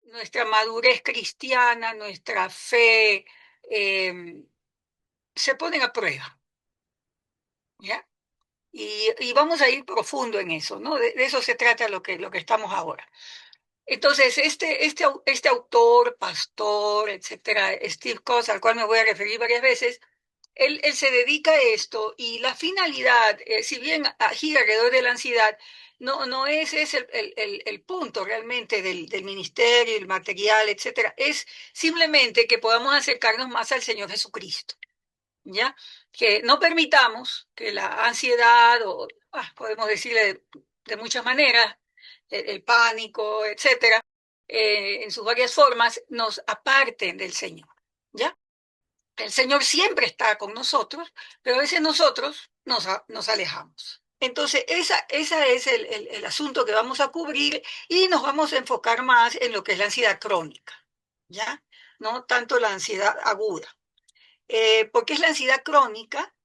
nuestra madurez cristiana, nuestra fe, se ponen a prueba, ¿ya? Y vamos a ir profundo en eso, ¿no? De eso se trata lo que estamos ahora. Entonces, este autor, pastor, etcétera, Steve Coase, al cual me voy a referir varias veces, él se dedica a esto y la finalidad, si bien gira alrededor de la ansiedad, no es el punto realmente del ministerio, el material, etcétera. Es simplemente que podamos acercarnos más al Señor Jesucristo, ¿ya? Que no permitamos que la ansiedad, o podemos decirle de muchas maneras, el pánico, etcétera, en sus varias formas, nos aparten del Señor, ¿ya? El Señor siempre está con nosotros, pero a veces nosotros nos alejamos. Entonces, esa es el asunto que vamos a cubrir y nos vamos a enfocar más en lo que es la ansiedad crónica, ¿ya? No tanto la ansiedad aguda. Porque es la ansiedad crónica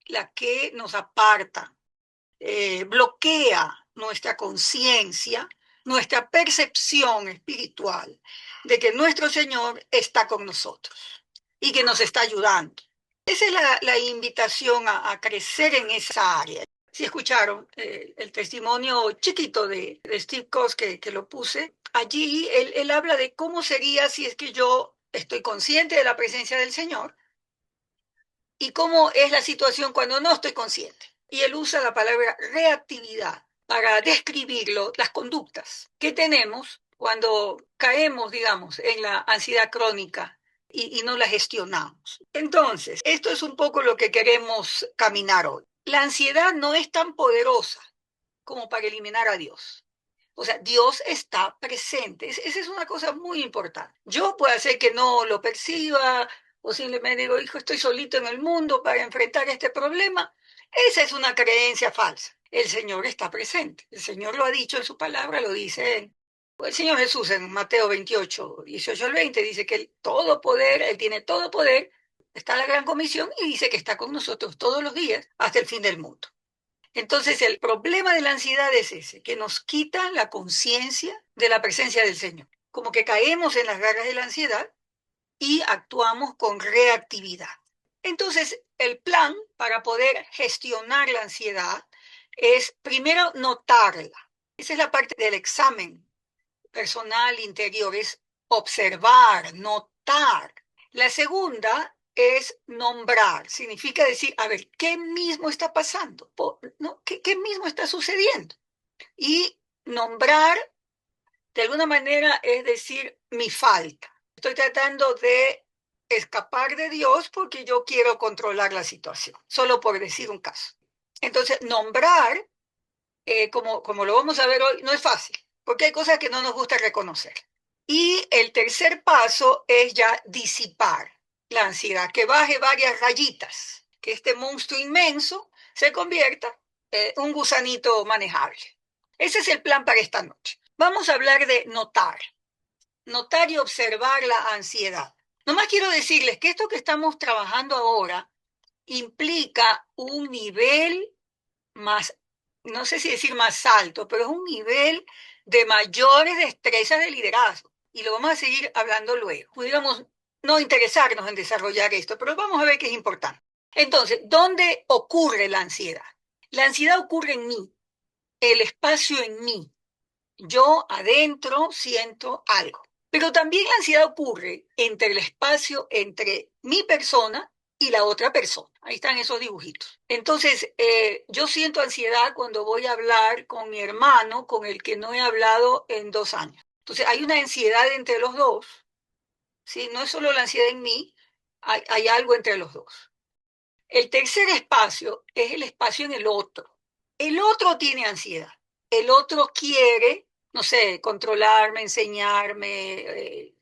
la que nos aparta, bloquea nuestra conciencia, nuestra percepción espiritual de que nuestro Señor está con nosotros y que nos está ayudando. Esa es la invitación a crecer en esa área. Si escucharon el testimonio chiquito de Steve Coase que lo puse, allí él habla de cómo sería si es que yo estoy consciente de la presencia del Señor y cómo es la situación cuando no estoy consciente. Y él usa la palabra reactividad para describirlo, las conductas que tenemos cuando caemos, digamos, en la ansiedad crónica y no la gestionamos. Entonces, esto es un poco lo que queremos caminar hoy. La ansiedad no es tan poderosa como para eliminar a Dios. O sea, Dios está presente. Esa es una cosa muy importante. Yo puedo hacer que no lo perciba, o simplemente digo, hijo, estoy solito en el mundo para enfrentar este problema. Esa es una creencia falsa. El Señor está presente. El Señor lo ha dicho en su palabra, lo dice el Señor Jesús en Mateo 28, 18 al 20, dice que todo poder, Él tiene todo poder, está la gran comisión y dice que está con nosotros todos los días hasta el fin del mundo. Entonces, el problema de la ansiedad es ese, que nos quita la conciencia de la presencia del Señor. Como que caemos en las garras de la ansiedad y actuamos con reactividad. Entonces, el plan para poder gestionar la ansiedad es primero notarla. Esa es la parte del examen personal interior, es observar, notar. La segunda es nombrar, significa decir, a ver, ¿qué mismo está pasando? ¿No? ¿Qué mismo está sucediendo? Y nombrar, de alguna manera, es decir, mi falta. Estoy tratando de escapar de Dios porque yo quiero controlar la situación, solo por decir un caso. Entonces, nombrar, como lo vamos a ver hoy, no es fácil, porque hay cosas que no nos gusta reconocer. Y el tercer paso es ya disipar la ansiedad, que baje varias rayitas, que este monstruo inmenso se convierta en un gusanito manejable. Ese es el plan para esta noche. Vamos a hablar de notar y observar la ansiedad. Nomás quiero decirles que esto que estamos trabajando ahora implica un nivel más, no sé si decir más alto, pero es un nivel de mayores destrezas de liderazgo. Y lo vamos a seguir hablando luego. Pudiéramos no interesarnos en desarrollar esto, pero vamos a ver qué es importante. Entonces, ¿dónde ocurre la ansiedad? La ansiedad ocurre en mí, el espacio en mí. Yo adentro siento algo. Pero también la ansiedad ocurre entre el espacio entre mi persona y la otra persona. Ahí están esos dibujitos. Entonces, yo siento ansiedad cuando voy a hablar con mi hermano, con el que no he hablado en 2 años. Entonces, hay una ansiedad entre los dos, ¿sí? No es solo la ansiedad en mí, hay algo entre los dos. El tercer espacio es el espacio en el otro. El otro tiene ansiedad. El otro quiere, no sé, controlarme, enseñarme,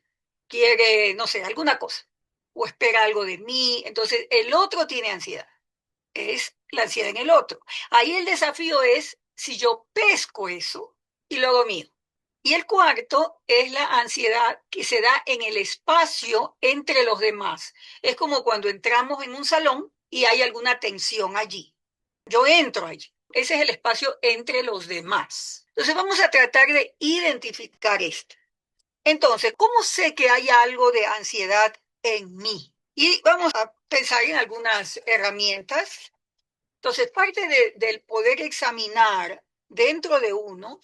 quiere, no sé, alguna cosa. O espera algo de mí. Entonces, el otro tiene ansiedad. Es la ansiedad en el otro. Ahí el desafío es si yo pesco eso y lo hago mío. Y el cuarto es la ansiedad que se da en el espacio entre los demás. Es como cuando entramos en un salón y hay alguna tensión allí. Yo entro allí. Ese es el espacio entre los demás. Entonces vamos a tratar de identificar esto. Entonces, ¿cómo sé que hay algo de ansiedad en mí? Y vamos a pensar en algunas herramientas. Entonces, parte del poder examinar dentro de uno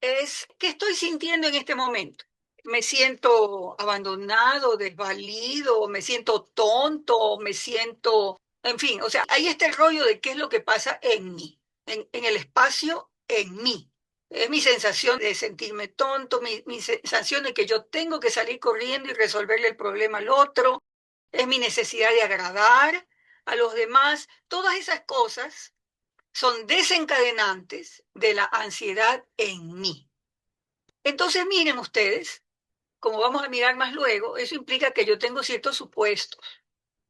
es qué estoy sintiendo en este momento. Me siento abandonado, desvalido, me siento tonto, me siento, en fin, o sea, ahí está el rollo de qué es lo que pasa en mí, en el espacio en mí. Es mi sensación de sentirme tonto, mi sensación de que yo tengo que salir corriendo y resolverle el problema al otro, es mi necesidad de agradar a los demás. Todas esas cosas son desencadenantes de la ansiedad en mí. Entonces, miren ustedes, como vamos a mirar más luego, eso implica que yo tengo ciertos supuestos,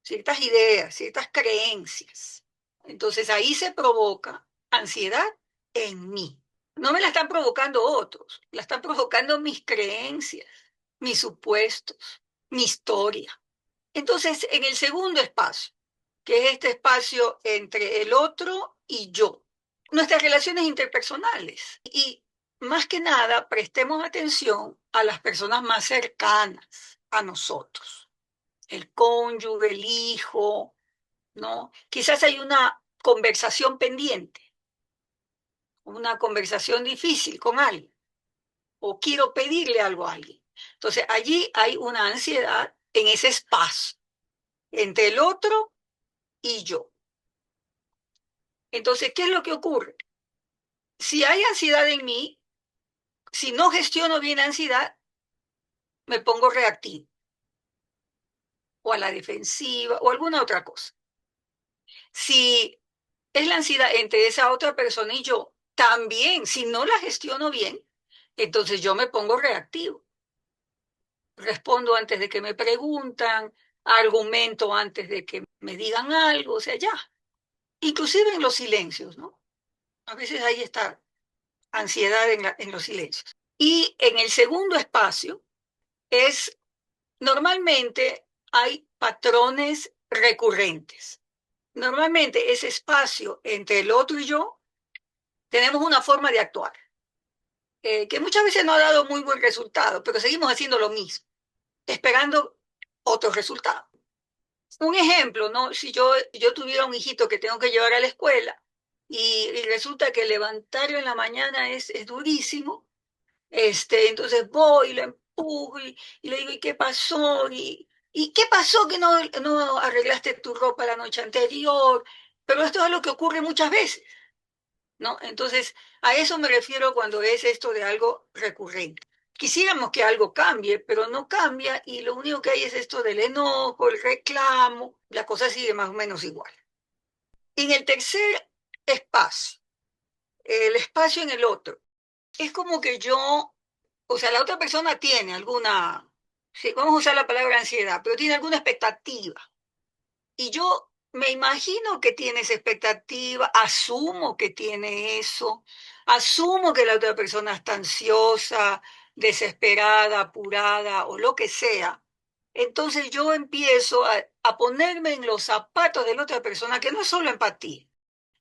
ciertas ideas, ciertas creencias. Entonces ahí se provoca ansiedad en mí. No me la están provocando otros, la están provocando mis creencias, mis supuestos, mi historia. Entonces, en el segundo espacio, que es este espacio entre el otro y yo, nuestras relaciones interpersonales. Y más que nada, prestemos atención a las personas más cercanas a nosotros, el cónyuge, el hijo, ¿no? Quizás hay una conversación pendiente, una conversación difícil con alguien, o quiero pedirle algo a alguien. Entonces, allí hay una ansiedad en ese espacio entre el otro y yo. Entonces, ¿qué es lo que ocurre? Si hay ansiedad en mí, si no gestiono bien la ansiedad, me pongo reactivo o a la defensiva o alguna otra cosa. Si es la ansiedad entre esa otra persona y yo, también, si no la gestiono bien, entonces yo me pongo reactivo. Respondo antes de que me preguntan, argumento antes de que me digan algo, o sea, ya. Inclusive en los silencios, ¿no? A veces hay esta ansiedad en los silencios. Y en el segundo espacio es, normalmente hay patrones recurrentes. Normalmente ese espacio entre el otro y yo, tenemos una forma de actuar, que muchas veces no ha dado muy buen resultado, pero seguimos haciendo lo mismo, esperando otro resultado. Un ejemplo, ¿no? Si yo tuviera un hijito que tengo que llevar a la escuela y resulta que levantarlo en la mañana es durísimo, entonces voy y lo empujo y le digo, ¿y qué pasó? ¿Y qué pasó que no arreglaste tu ropa la noche anterior? Pero esto es lo que ocurre muchas veces, ¿no? Entonces, a eso me refiero cuando es esto de algo recurrente. Quisiéramos que algo cambie, pero no cambia y lo único que hay es esto del enojo, el reclamo, la cosa sigue más o menos igual. En el tercer espacio, el espacio en el otro, es como que yo, o sea, la otra persona tiene alguna, sí, vamos a usar la palabra ansiedad, pero tiene alguna expectativa. Y yo me imagino que tiene esa expectativa, asumo que tiene eso, asumo que la otra persona está ansiosa, desesperada, apurada o lo que sea. Entonces yo empiezo a ponerme en los zapatos de la otra persona, que no es solo empatía.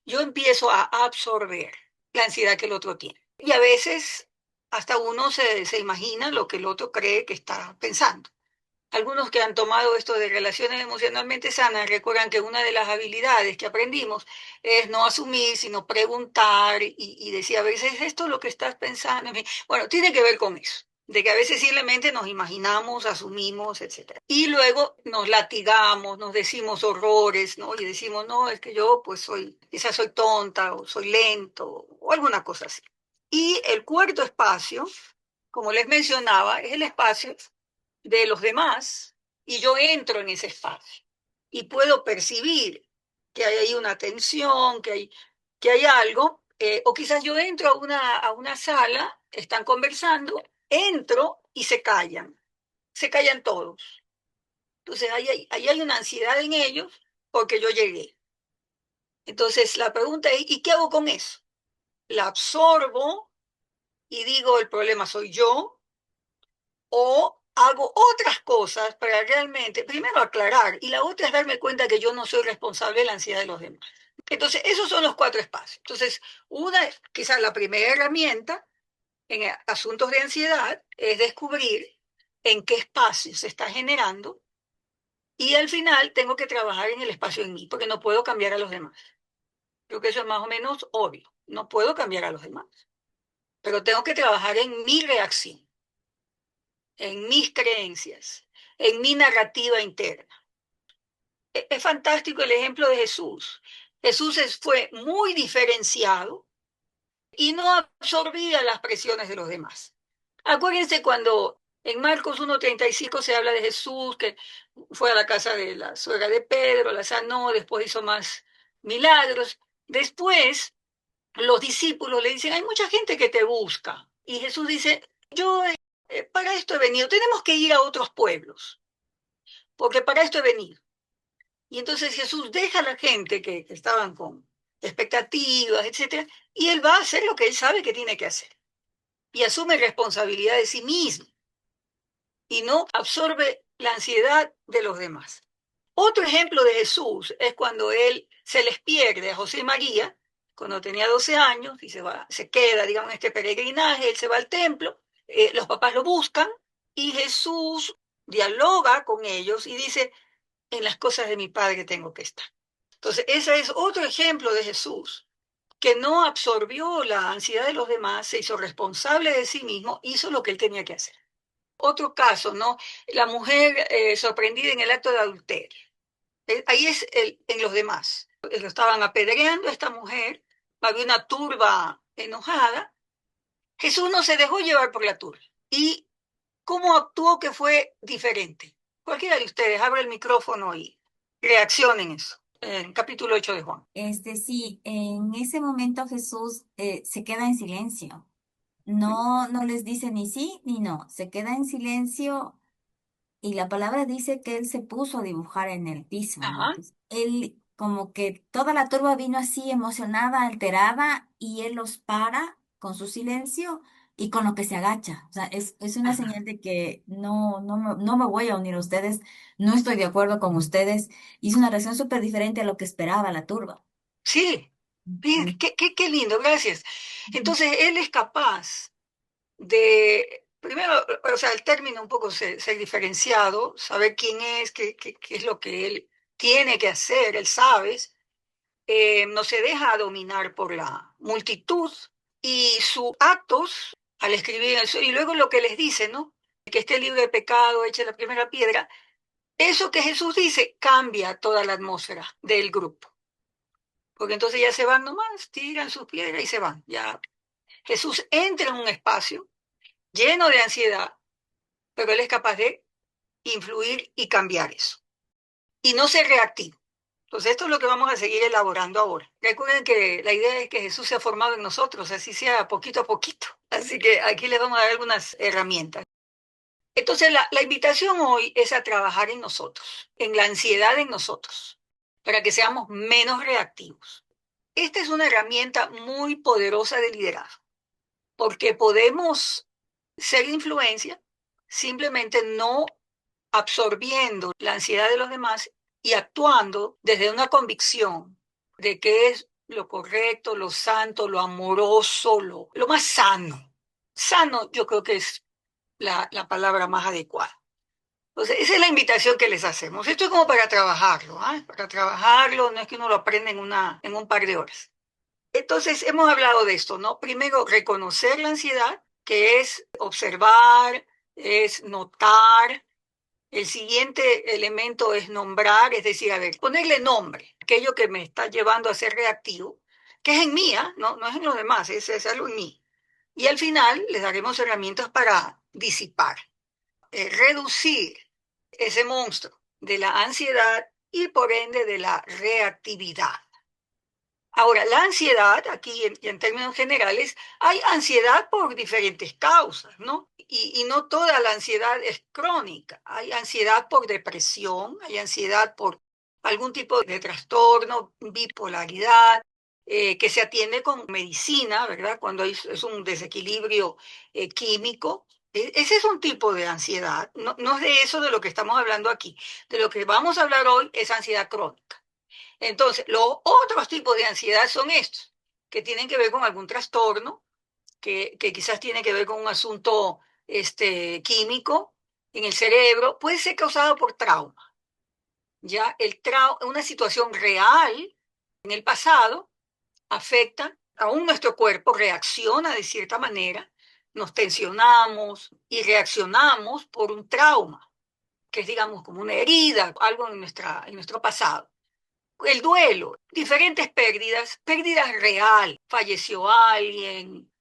Yo empiezo a absorber la ansiedad que el otro tiene. Y a veces hasta uno se imagina lo que el otro cree que está pensando. Algunos que han tomado esto de relaciones emocionalmente sanas recuerdan que una de las habilidades que aprendimos es no asumir, sino preguntar y decir, a veces ¿es esto lo que estás pensando? Bueno, tiene que ver con eso, de que a veces simplemente nos imaginamos, asumimos, etcétera. Y luego nos latigamos, nos decimos horrores, ¿no? Y decimos, no, es que yo pues quizás soy tonta o soy lento o alguna cosa así. Y el cuarto espacio, como les mencionaba, es el espacio de los demás y yo entro en ese espacio y puedo percibir que hay ahí una tensión, que hay algo, o quizás yo entro a una sala, están conversando, entro y se callan todos. Entonces ahí hay una ansiedad en ellos porque yo llegué. Entonces la pregunta es, ¿y qué hago con eso? ¿La absorbo y digo, el problema soy yo? ¿O hago otras cosas para realmente, primero aclarar, y la otra es darme cuenta que yo no soy responsable de la ansiedad de los demás? Entonces, esos son los cuatro espacios. Entonces, una, quizás la primera herramienta en asuntos de ansiedad es descubrir en qué espacio se está generando y al final tengo que trabajar en el espacio en mí, porque no puedo cambiar a los demás. Creo que eso es más o menos obvio. No puedo cambiar a los demás, pero tengo que trabajar en mi reacción, en mis creencias, en mi narrativa interna. Es fantástico el ejemplo de Jesús. Jesús fue muy diferenciado y no absorbía las presiones de los demás. Acuérdense cuando en Marcos 1:35 se habla de Jesús, que fue a la casa de la suegra de Pedro, la sanó, después hizo más milagros. Después los discípulos le dicen, hay mucha gente que te busca. Y Jesús dice, yo para esto he venido, tenemos que ir a otros pueblos, porque para esto he venido. Y entonces Jesús deja a la gente que estaban con expectativas, etcétera, y él va a hacer lo que él sabe que tiene que hacer. Y asume responsabilidad de sí mismo y no absorbe la ansiedad de los demás. Otro ejemplo de Jesús es cuando él se les pierde a José y María, cuando tenía 12 años, y se queda, digamos, en este peregrinaje, él se va al templo, los papás lo buscan, y Jesús dialoga con ellos y dice, en las cosas de mi Padre tengo que estar. Entonces, ese es otro ejemplo de Jesús, que no absorbió la ansiedad de los demás, se hizo responsable de sí mismo, hizo lo que él tenía que hacer. Otro caso, ¿no? La mujer sorprendida en el acto de adulterio. Ahí es en los demás. Lo estaban apedreando a esta mujer, había una turba enojada. Jesús no se dejó llevar por la turba. ¿Y cómo actuó que fue diferente? Cualquiera de ustedes abre el micrófono y reaccionen eso. En capítulo 8 de Juan. Sí, en ese momento Jesús se queda en silencio. No, no les dice ni sí ni no. Se queda en silencio y la palabra dice que él se puso a dibujar en el piso, ¿no? Ajá. Pues, él, como que toda la turba vino así emocionada, alterada, y él los para con su silencio y con lo que se agacha. O sea, es una Ajá. señal de que no me voy a unir a ustedes, no estoy de acuerdo con ustedes. Y es una reacción súper diferente a lo que esperaba la turba. Sí, bien, Ujú. qué lindo, gracias. Ujú. Entonces, él es capaz de, primero, o sea, el término un poco ser diferenciado, saber quién es, qué es lo que él tiene que hacer, él sabe, no se deja dominar por la multitud y sus actos al escribir eso, y luego lo que les dice, ¿no? Que esté libre de pecado, eche la primera piedra, eso que Jesús dice cambia toda la atmósfera del grupo, porque entonces ya se van nomás, tiran sus piedras y se van. Ya Jesús entra en un espacio lleno de ansiedad, pero él es capaz de influir y cambiar eso. Y no ser reactivo. Entonces, esto es lo que vamos a seguir elaborando ahora. Recuerden que la idea es que Jesús se ha formado en nosotros, así sea poquito a poquito. Así que aquí les vamos a dar algunas herramientas. Entonces, la invitación hoy es a trabajar en nosotros, en la ansiedad en nosotros, para que seamos menos reactivos. Esta es una herramienta muy poderosa de liderazgo, porque podemos ser influencia simplemente no absorbiendo la ansiedad de los demás y actuando desde una convicción de que es lo correcto, lo santo, lo amoroso, lo más sano. Sano yo creo que es la palabra más adecuada. Entonces, esa es la invitación que les hacemos. Esto es como para trabajarlo, ¿eh? Para trabajarlo, no es que uno lo aprenda en un par de horas. Entonces, hemos hablado de esto, ¿no? Primero, reconocer la ansiedad, que es observar, es notar, el siguiente elemento es nombrar, es decir, a ver, ponerle nombre, aquello que me está llevando a ser reactivo, que es en mí, ¿eh? No es en los demás, es algo en mí. Y al final les daremos herramientas para disipar, reducir ese monstruo de la ansiedad y por ende de la reactividad. Ahora, la ansiedad, aquí en términos generales, hay ansiedad por diferentes causas, ¿no? Y no toda la ansiedad es crónica. Hay ansiedad por depresión, hay ansiedad por algún tipo de trastorno, bipolaridad, que se atiende con medicina, ¿verdad? Cuando es un desequilibrio químico. Ese es un tipo de ansiedad. No es de eso de lo que estamos hablando aquí. De lo que vamos a hablar hoy es ansiedad crónica. Entonces, los otros tipos de ansiedad son estos, que tienen que ver con algún trastorno, que quizás tiene que ver con un asunto químico en el cerebro, puede ser causado por trauma. Ya una situación real en el pasado afecta, aún nuestro cuerpo reacciona de cierta manera, nos tensionamos y reaccionamos por un trauma, que es, digamos, como una herida, algo en nuestro pasado. El duelo, diferentes pérdidas, pérdidas real, falleció alguien,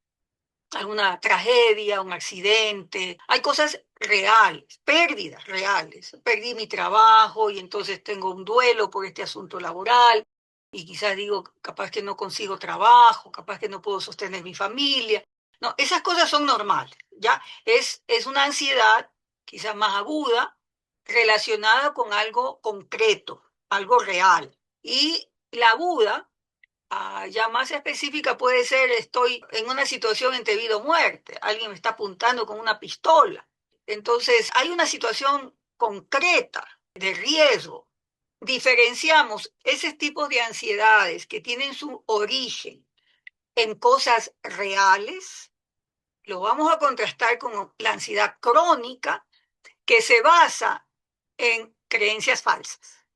alguna tragedia, un accidente, hay cosas reales, pérdidas reales. Perdí mi trabajo y entonces tengo un duelo por este asunto laboral y quizás digo, capaz que no consigo trabajo, capaz que no puedo sostener mi familia. No, esas cosas son normales, ¿ya? Es una ansiedad quizás más aguda relacionada con algo concreto, algo real. Y la aguda ya más específica puede ser, estoy en una situación entre vida o muerte, alguien me está apuntando con una pistola. Entonces, hay una situación concreta de riesgo. Diferenciamos ese tipo de ansiedades que tienen su origen en cosas reales, lo vamos a contrastar con la ansiedad crónica que se basa en creencias falsas.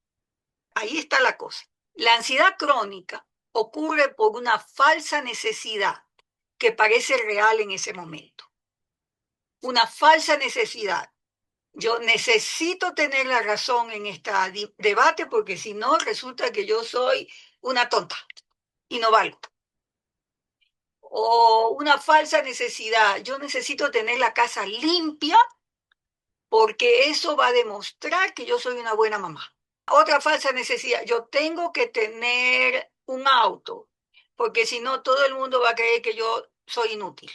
Ahí está la cosa. La ansiedad crónica ocurre por una falsa necesidad que parece real en ese momento. Una falsa necesidad. Yo necesito tener la razón en este debate porque si no resulta que yo soy una tonta y no valgo. O una falsa necesidad. Yo necesito tener la casa limpia porque eso va a demostrar que yo soy una buena mamá. Otra falsa necesidad, yo tengo que tener un auto, porque si no todo el mundo va a creer que yo soy inútil.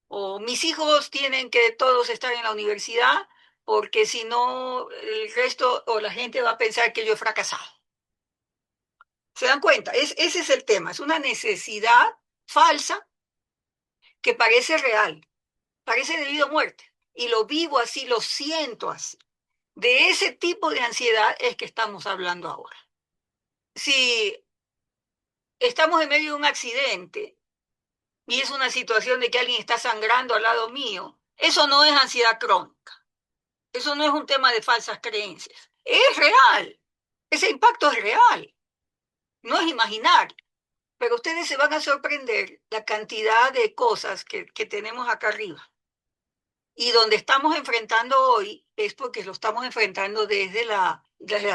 O mis hijos tienen que todos estar en la universidad, porque si no el resto o la gente va a pensar que yo he fracasado. ¿Se dan cuenta? Ese es el tema, es una necesidad falsa que parece real, parece debido a muerte. Y lo vivo así, lo siento así. De ese tipo de ansiedad es que estamos hablando ahora. Si estamos en medio de un accidente y es una situación de que alguien está sangrando al lado mío, eso no es ansiedad crónica. Eso no es un tema de falsas creencias. Es real. Ese impacto es real. No es imaginario. Pero ustedes se van a sorprender la cantidad de cosas que tenemos acá arriba. Y donde estamos enfrentando hoy es porque lo estamos enfrentando desde la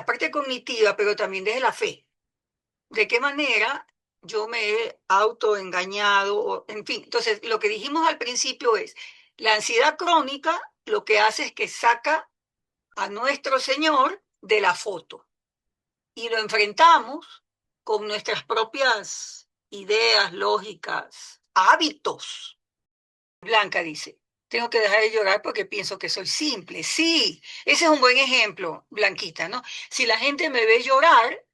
parte cognitiva, pero también desde la fe. ¿De qué manera yo me he autoengañado? En fin, entonces lo que dijimos al principio es, la ansiedad crónica lo que hace es que saca a nuestro Señor de la foto y lo enfrentamos con nuestras propias ideas, lógicas, hábitos. Blanca dice, tengo que dejar de llorar porque pienso que soy simple. Sí, ese es un buen ejemplo, Blanquita, ¿no? Si la gente me ve llorar,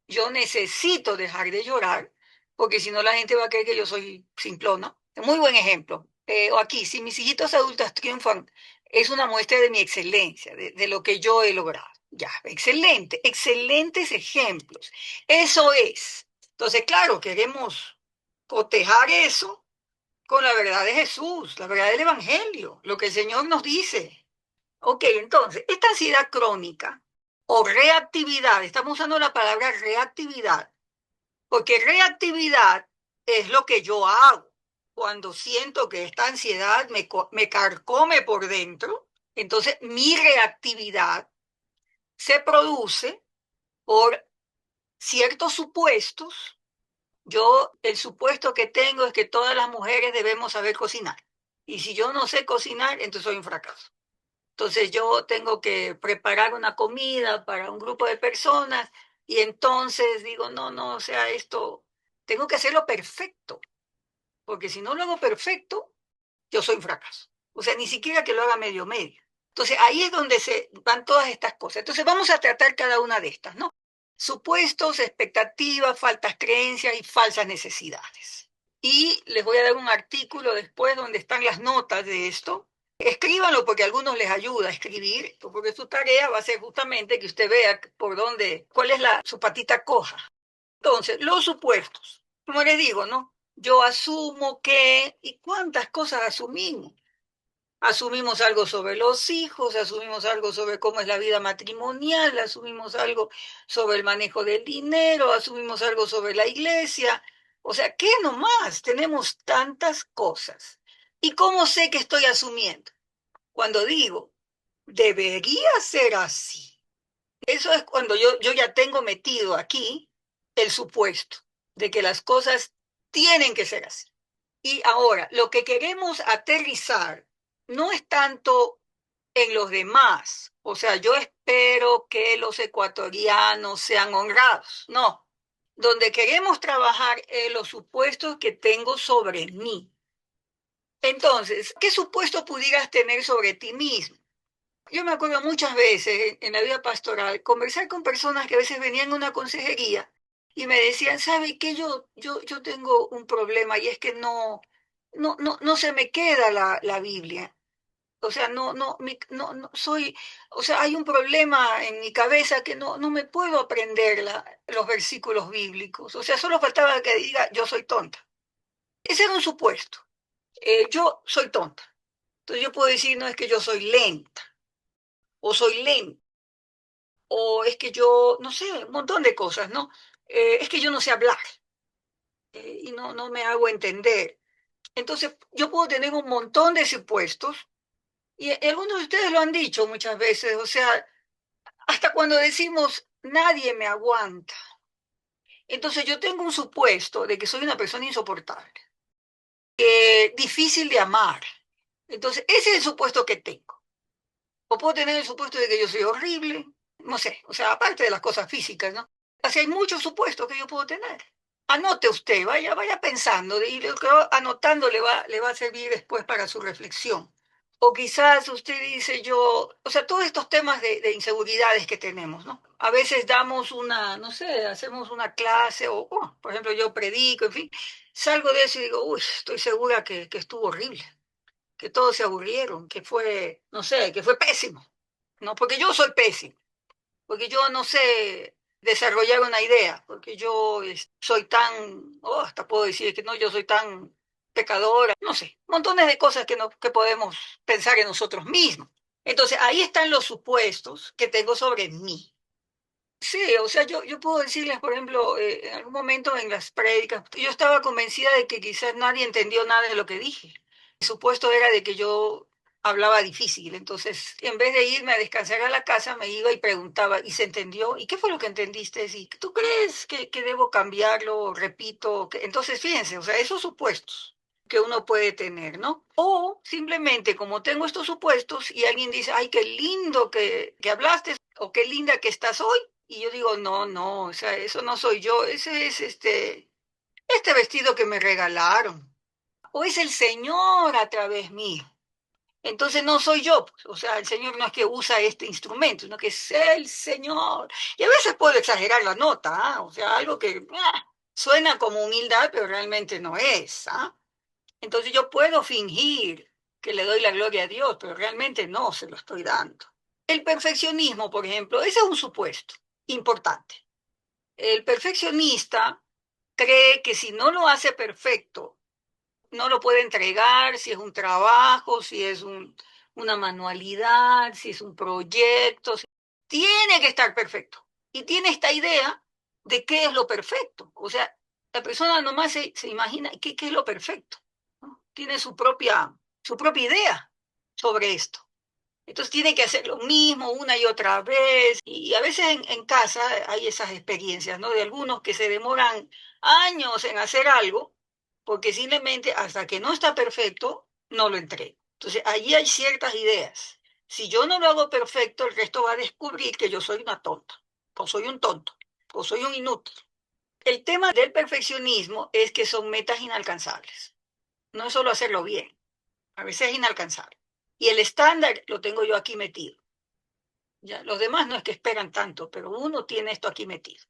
yo necesito dejar de llorar porque si no la gente va a creer que yo soy simplona. Muy buen ejemplo. O aquí, si mis hijitos adultos triunfan, es una muestra de mi excelencia, de lo que yo he logrado. Ya, excelente, excelentes ejemplos. Eso es. Entonces, claro, queremos cotejar eso con la verdad de Jesús, la verdad del Evangelio, lo que el Señor nos dice. Ok, entonces, esta ansiedad crónica o reactividad, estamos usando la palabra reactividad, porque reactividad es lo que yo hago cuando siento que esta ansiedad me carcome por dentro. Entonces, mi reactividad se produce por ciertos supuestos. El supuesto que tengo es que todas las mujeres debemos saber cocinar. Y si yo no sé cocinar, entonces soy un fracaso. Entonces yo tengo que preparar una comida para un grupo de personas y entonces digo, no, no, o sea, esto, tengo que hacerlo perfecto, porque si no lo hago perfecto, yo soy un fracaso. O sea, ni siquiera que lo haga medio medio. Entonces ahí es donde se van todas estas cosas. Entonces vamos a tratar cada una de estas, ¿no? Supuestos, expectativas, faltas creencias y falsas necesidades. Y les voy a dar un artículo después donde están las notas de esto. Escríbanlo porque a algunos les ayuda a escribir, porque su tarea va a ser justamente que usted vea por dónde, cuál es su patita coja. Entonces, los supuestos, como les digo, ¿no? Yo asumo que, ¿y cuántas cosas asumimos? Asumimos algo sobre los hijos, asumimos algo sobre cómo es la vida matrimonial, asumimos algo sobre el manejo del dinero, asumimos algo sobre la iglesia. O sea, ¿qué nomás? Tenemos tantas cosas. ¿Y cómo sé que estoy asumiendo? Cuando digo, debería ser así. Eso es cuando yo ya tengo metido aquí el supuesto de que las cosas tienen que ser así. Y ahora, lo que queremos aterrizar no es tanto en los demás. O sea, yo espero que los ecuatorianos sean honrados. No. Donde queremos trabajar en los supuestos que tengo sobre mí. Entonces, ¿qué supuesto pudieras tener sobre ti mismo? Yo me acuerdo muchas veces en la vida pastoral conversar con personas que a veces venían a una consejería y me decían, ¿sabe qué? Yo tengo un problema y es que no se me queda la Biblia. O sea, no soy, o sea, hay un problema en mi cabeza que no me puedo aprender los versículos bíblicos. O sea, solo faltaba que diga, yo soy tonta. Ese era un supuesto. Yo soy tonta. Entonces yo puedo decir, no es que yo soy lenta o soy lento o es que yo, no sé, un montón de cosas, ¿no? Es que yo no sé hablar y no me hago entender. Entonces, yo puedo tener un montón de supuestos y algunos de ustedes lo han dicho muchas veces, o sea, hasta cuando decimos nadie me aguanta. Entonces, yo tengo un supuesto de que soy una persona insoportable, difícil de amar. Entonces, ese es el supuesto que tengo. O puedo tener el supuesto de que yo soy horrible, no sé, o sea, aparte de las cosas físicas, ¿no? Así hay muchos supuestos que yo puedo tener. Anote usted, vaya pensando, y lo que va anotando le va a servir después para su reflexión. O quizás usted dice yo, o sea, todos estos temas de inseguridades que tenemos, ¿no? A veces damos una, no sé, hacemos una clase, o por ejemplo, yo predico, en fin, salgo de eso y digo, uy, estoy segura que estuvo horrible, que todos se aburrieron, que fue, no sé, que fue pésimo, ¿no? Porque yo soy pésimo, porque yo no sé desarrollar una idea, porque yo soy tan, hasta puedo decir que no, yo soy tan pecadora, no sé, montones de cosas que, no, que podemos pensar en nosotros mismos. Entonces, ahí están los supuestos que tengo sobre mí. Sí, o sea, yo puedo decirles, por ejemplo, en algún momento en las prédicas, yo estaba convencida de que quizás nadie entendió nada de lo que dije. El supuesto era de que yo hablaba difícil, entonces en vez de irme a descansar a la casa, me iba y preguntaba, ¿y se entendió? ¿Y qué fue lo que entendiste? ¿Y tú crees que debo cambiarlo? Repito. Entonces, fíjense, o sea, esos supuestos que uno puede tener, ¿no? O simplemente como tengo estos supuestos y alguien dice, ay, qué lindo que hablaste o qué linda que estás hoy. Y yo digo, no, o sea, eso no soy yo, ese es este vestido que me regalaron. O es el Señor a través mío. Entonces no soy yo, pues. O sea, el Señor no es que usa este instrumento, sino que es el Señor. Y a veces puedo exagerar la nota, ¿ah? O sea, algo que suena como humildad, pero realmente no es, ¿ah? Entonces yo puedo fingir que le doy la gloria a Dios, pero realmente no se lo estoy dando. El perfeccionismo, por ejemplo, ese es un supuesto importante. El perfeccionista cree que si no lo hace perfecto, no lo puede entregar, si es un trabajo, si es una manualidad, si es un proyecto. Tiene que estar perfecto. Y tiene esta idea de qué es lo perfecto. O sea, la persona nomás se imagina qué es lo perfecto, ¿no? Tiene su propia idea sobre esto. Entonces tiene que hacer lo mismo una y otra vez. Y a veces en casa hay esas experiencias, ¿no? De algunos que se demoran años en hacer algo, porque simplemente hasta que no está perfecto, no lo entrego. Entonces allí hay ciertas ideas. Si yo no lo hago perfecto, el resto va a descubrir que yo soy una tonta, o soy un tonto, o soy un inútil. El tema del perfeccionismo es que son metas inalcanzables. No es solo hacerlo bien, a veces es inalcanzable. Y el estándar lo tengo yo aquí metido. Ya, los demás no es que esperan tanto, pero uno tiene esto aquí metido.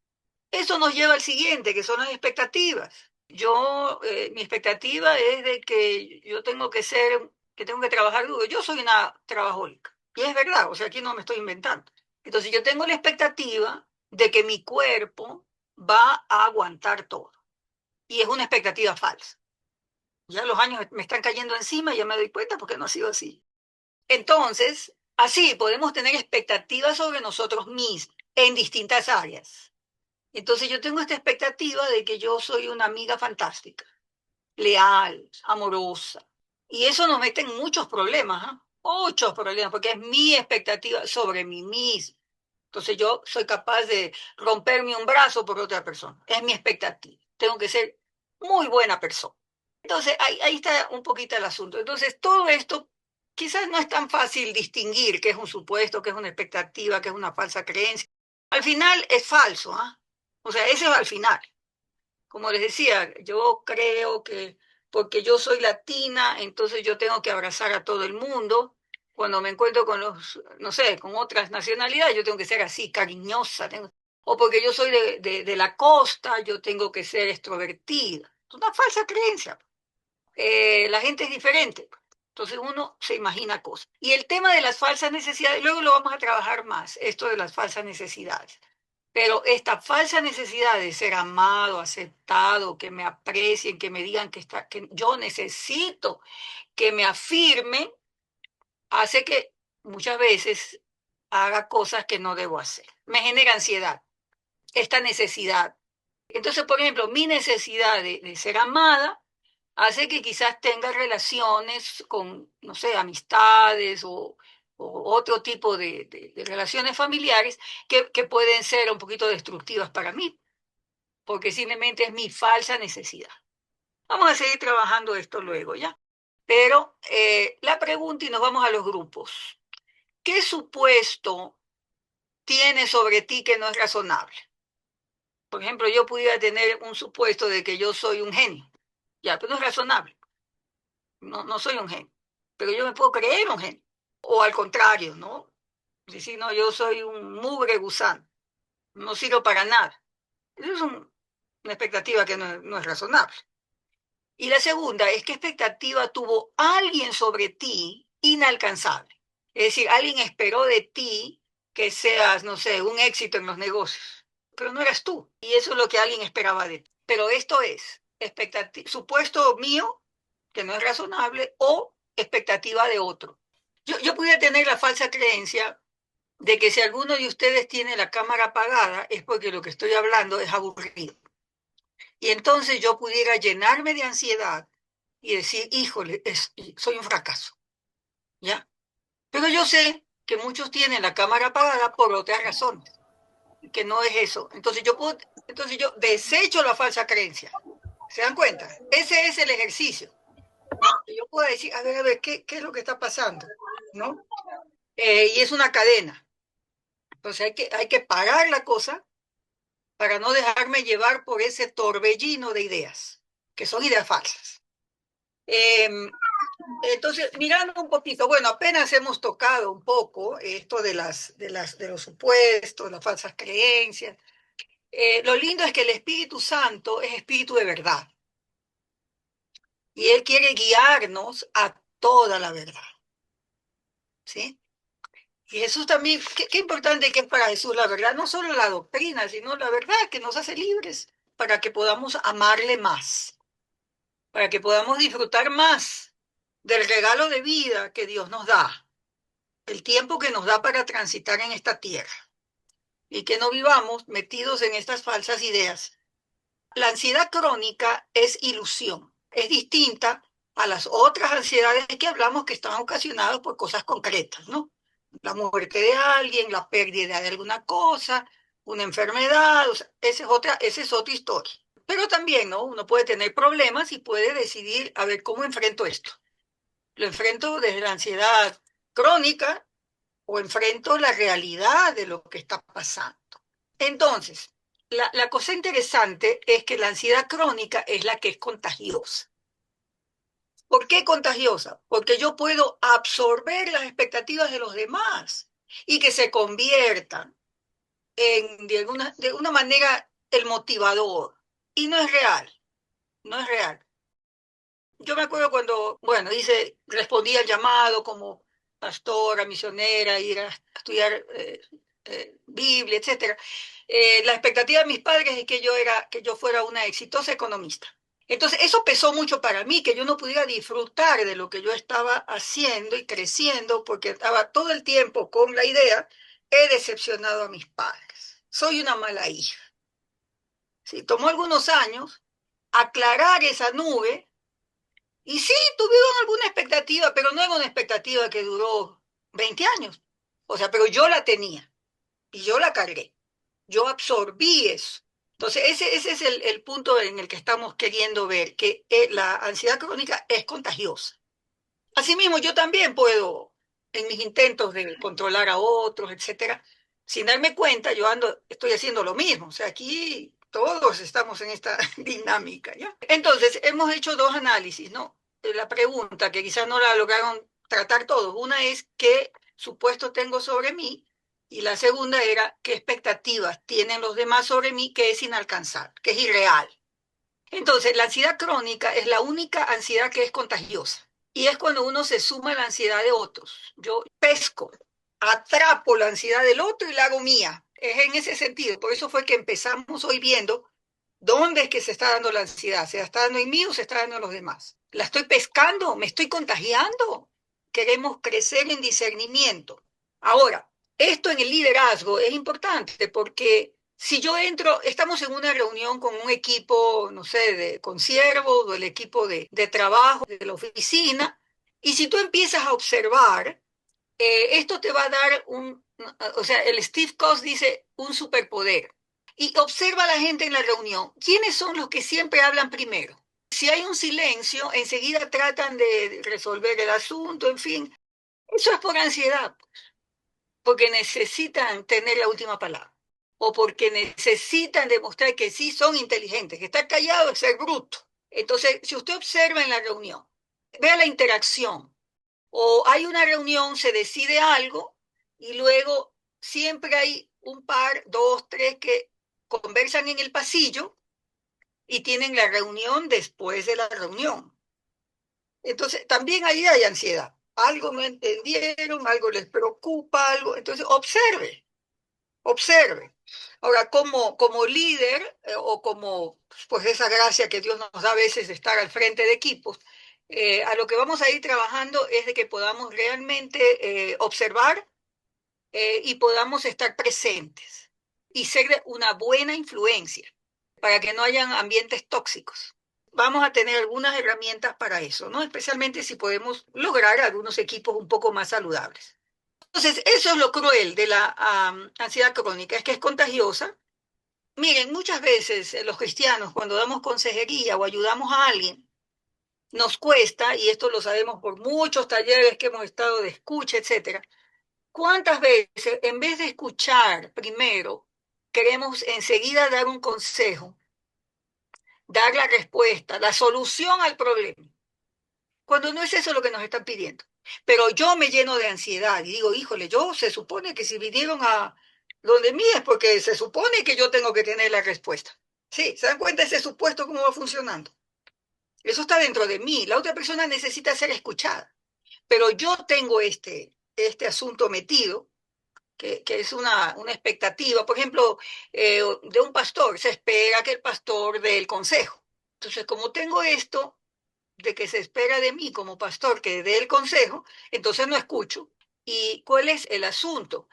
Eso nos lleva al siguiente, que son las expectativas. Mi expectativa es de que yo tengo que ser, que tengo que trabajar duro. Yo soy una trabajólica. Y es verdad, o sea, aquí no me estoy inventando. Entonces yo tengo la expectativa de que mi cuerpo va a aguantar todo. y es una expectativa falsa. Ya los años me están cayendo encima y ya me doy cuenta porque no ha sido así. Entonces, así podemos tener expectativas sobre nosotros mismos en distintas áreas. Entonces yo tengo esta expectativa de que yo soy una amiga fantástica, leal, amorosa. Y eso nos mete en muchos problemas, ¿eh? Muchos problemas, porque es mi expectativa sobre mí misma. Entonces yo soy capaz de romperme un brazo por otra persona. Es mi expectativa. Tengo que ser muy buena persona. Entonces ahí está un poquito el asunto. Entonces todo esto quizás no es tan fácil distinguir qué es un supuesto, qué es una expectativa, qué es una falsa creencia. Al final es falso, ¿ah? O sea, ese es al final. Como les decía, yo creo que porque yo soy latina, entonces yo tengo que abrazar a todo el mundo. Cuando me encuentro con los, no sé, con otras nacionalidades, yo tengo que ser así, cariñosa. O porque yo soy de la costa, yo tengo que ser extrovertida. Es una falsa creencia. La gente es diferente. Entonces uno se imagina cosas. Y el tema de las falsas necesidades, luego lo vamos a trabajar más, esto de las falsas necesidades. Pero esta falsa necesidad de ser amado, aceptado, que me aprecien, que me digan que yo necesito que me afirmen, hace que muchas veces haga cosas que no debo hacer. Me genera ansiedad, esta necesidad. Entonces, por ejemplo, mi necesidad de ser amada hace que quizás tenga relaciones con, no sé, amistades o otro tipo de relaciones familiares que pueden ser un poquito destructivas para mí, porque simplemente es mi falsa necesidad. Vamos a seguir trabajando esto luego, ¿ya? Pero la pregunta, y nos vamos a los grupos. ¿Qué supuesto tienes sobre ti que no es razonable? Por ejemplo, yo pudiera tener un supuesto de que yo soy un genio, ya, pero no es razonable. No soy un genio, pero yo me puedo creer un genio. O al contrario, ¿no? Decir, no, yo soy un mugre gusano, no sirvo para nada. Eso es una expectativa que no es razonable. Y la segunda es qué expectativa tuvo alguien sobre ti inalcanzable. Es decir, alguien esperó de ti que seas, no sé, un éxito en los negocios, pero no eras tú. Y eso es lo que alguien esperaba de ti. Pero esto es supuesto mío, que no es razonable, o expectativa de otro. Yo pudiera tener la falsa creencia de que si alguno de ustedes tiene la cámara apagada es porque lo que estoy hablando es aburrido. Y entonces yo pudiera llenarme de ansiedad y decir, híjole, soy un fracaso, ¿ya? Pero yo sé que muchos tienen la cámara apagada por otras razones, que no es eso. Entonces yo desecho la falsa creencia. ¿Se dan cuenta? Ese es el ejercicio. ¿No? Yo puedo decir, a ver, ¿qué es lo que está pasando? ¿No? Y es una cadena. Entonces hay que parar la cosa para no dejarme llevar por ese torbellino de ideas, que son ideas falsas. Eh, entonces, mirando un poquito, bueno, apenas hemos tocado un poco esto de los supuestos, las falsas creencias. Lo lindo es que el Espíritu Santo es espíritu de verdad y Él quiere guiarnos a toda la verdad, ¿sí? Y Jesús también, qué importante que es para Jesús la verdad, no solo la doctrina, sino la verdad que nos hace libres para que podamos amarle más, para que podamos disfrutar más del regalo de vida que Dios nos da, el tiempo que nos da para transitar en esta tierra y que no vivamos metidos en estas falsas ideas. La ansiedad crónica es ilusión, es distinta a las otras ansiedades que hablamos que están ocasionadas por cosas concretas, ¿no? La muerte de alguien, la pérdida de alguna cosa, una enfermedad, o sea, esa es otra historia. Pero también, ¿no? Uno puede tener problemas y puede decidir, a ver, ¿cómo enfrento esto? Lo enfrento desde la ansiedad crónica o enfrento la realidad de lo que está pasando. Entonces, la cosa interesante es que la ansiedad crónica es la que es contagiosa. ¿Por qué contagiosa? Porque yo puedo absorber las expectativas de los demás y que se conviertan en, de alguna manera, el motivador. Y no es real, no es real. Yo me acuerdo cuando, bueno, respondí al llamado como pastora, misionera, ir a estudiar Biblia, etcétera. La expectativa de mis padres es que yo fuera una exitosa economista. Entonces, eso pesó mucho para mí, que yo no pudiera disfrutar de lo que yo estaba haciendo y creciendo, porque estaba todo el tiempo con la idea, he decepcionado a mis padres, soy una mala hija. Sí, tomó algunos años aclarar esa nube y sí, tuvieron alguna expectativa, pero no era una expectativa que duró 20 años. O sea, pero yo la tenía y yo la cargué. Yo absorbí eso. Entonces, ese es el punto en el que estamos queriendo ver, que la ansiedad crónica es contagiosa. Asimismo, yo también puedo, en mis intentos de controlar a otros, etcétera, sin darme cuenta, estoy haciendo lo mismo. O sea, aquí todos estamos en esta dinámica, ¿ya? Entonces, hemos hecho dos análisis, ¿no? La pregunta, que quizás no la lograron tratar todos. Una es qué supuesto tengo sobre mí, y la segunda era qué expectativas tienen los demás sobre mí que es inalcanzable, que es irreal. Entonces, la ansiedad crónica es la única ansiedad que es contagiosa. Y es cuando uno se suma a la ansiedad de otros. Yo pesco, atrapo la ansiedad del otro y la hago mía. Es en ese sentido. Por eso fue que empezamos hoy viendo dónde es que se está dando la ansiedad. ¿Se está dando en mí o se está dando en los demás? ¿La estoy pescando? ¿Me estoy contagiando? Queremos crecer en discernimiento. Ahora, esto en el liderazgo es importante porque si yo entro, estamos en una reunión con un equipo, no sé, de conciervos o el equipo de trabajo de la oficina, y si tú empiezas a observar, esto te va a dar o sea, el Steve Coase dice un superpoder. Y observa a la gente en la reunión. ¿Quiénes son los que siempre hablan primero? Si hay un silencio, enseguida tratan de resolver el asunto, en fin. Eso es por ansiedad, porque necesitan tener la última palabra o porque necesitan demostrar que sí son inteligentes, que estar callado es ser bruto. Entonces, si usted observa en la reunión, vea la interacción, o hay una reunión, se decide algo y luego siempre hay un par, dos, tres que conversan en el pasillo y tienen la reunión después de la reunión. Entonces, también ahí hay ansiedad. Algo no entendieron, algo les preocupa, algo. Entonces, observe. Ahora, como líder o como pues esa gracia que Dios nos da a veces de estar al frente de equipos, a lo que vamos a ir trabajando es de que podamos realmente observar y podamos estar presentes y ser una buena influencia para que no hayan ambientes tóxicos. Vamos a tener algunas herramientas para eso, ¿no? Especialmente si podemos lograr algunos equipos un poco más saludables. Entonces, eso es lo cruel de la ansiedad crónica, es que es contagiosa. Miren, muchas veces los cristianos, cuando damos consejería o ayudamos a alguien, nos cuesta, y esto lo sabemos por muchos talleres que hemos estado de escucha, etcétera. ¿Cuántas veces, en vez de escuchar primero, queremos enseguida dar un consejo, dar la respuesta, la solución al problema? Cuando no es eso lo que nos están pidiendo. Pero yo me lleno de ansiedad y digo, híjole, yo se supone que si vinieron a donde mí es porque se supone que yo tengo que tener la respuesta. Sí, ¿se dan cuenta ese supuesto cómo va funcionando? Eso está dentro de mí. La otra persona necesita ser escuchada. Pero yo tengo este asunto metido, que es una expectativa. Por ejemplo, de un pastor, se espera que el pastor dé el consejo. Entonces, como tengo esto, de que se espera de mí como pastor que dé el consejo, entonces no escucho. ¿Y cuál es el asunto?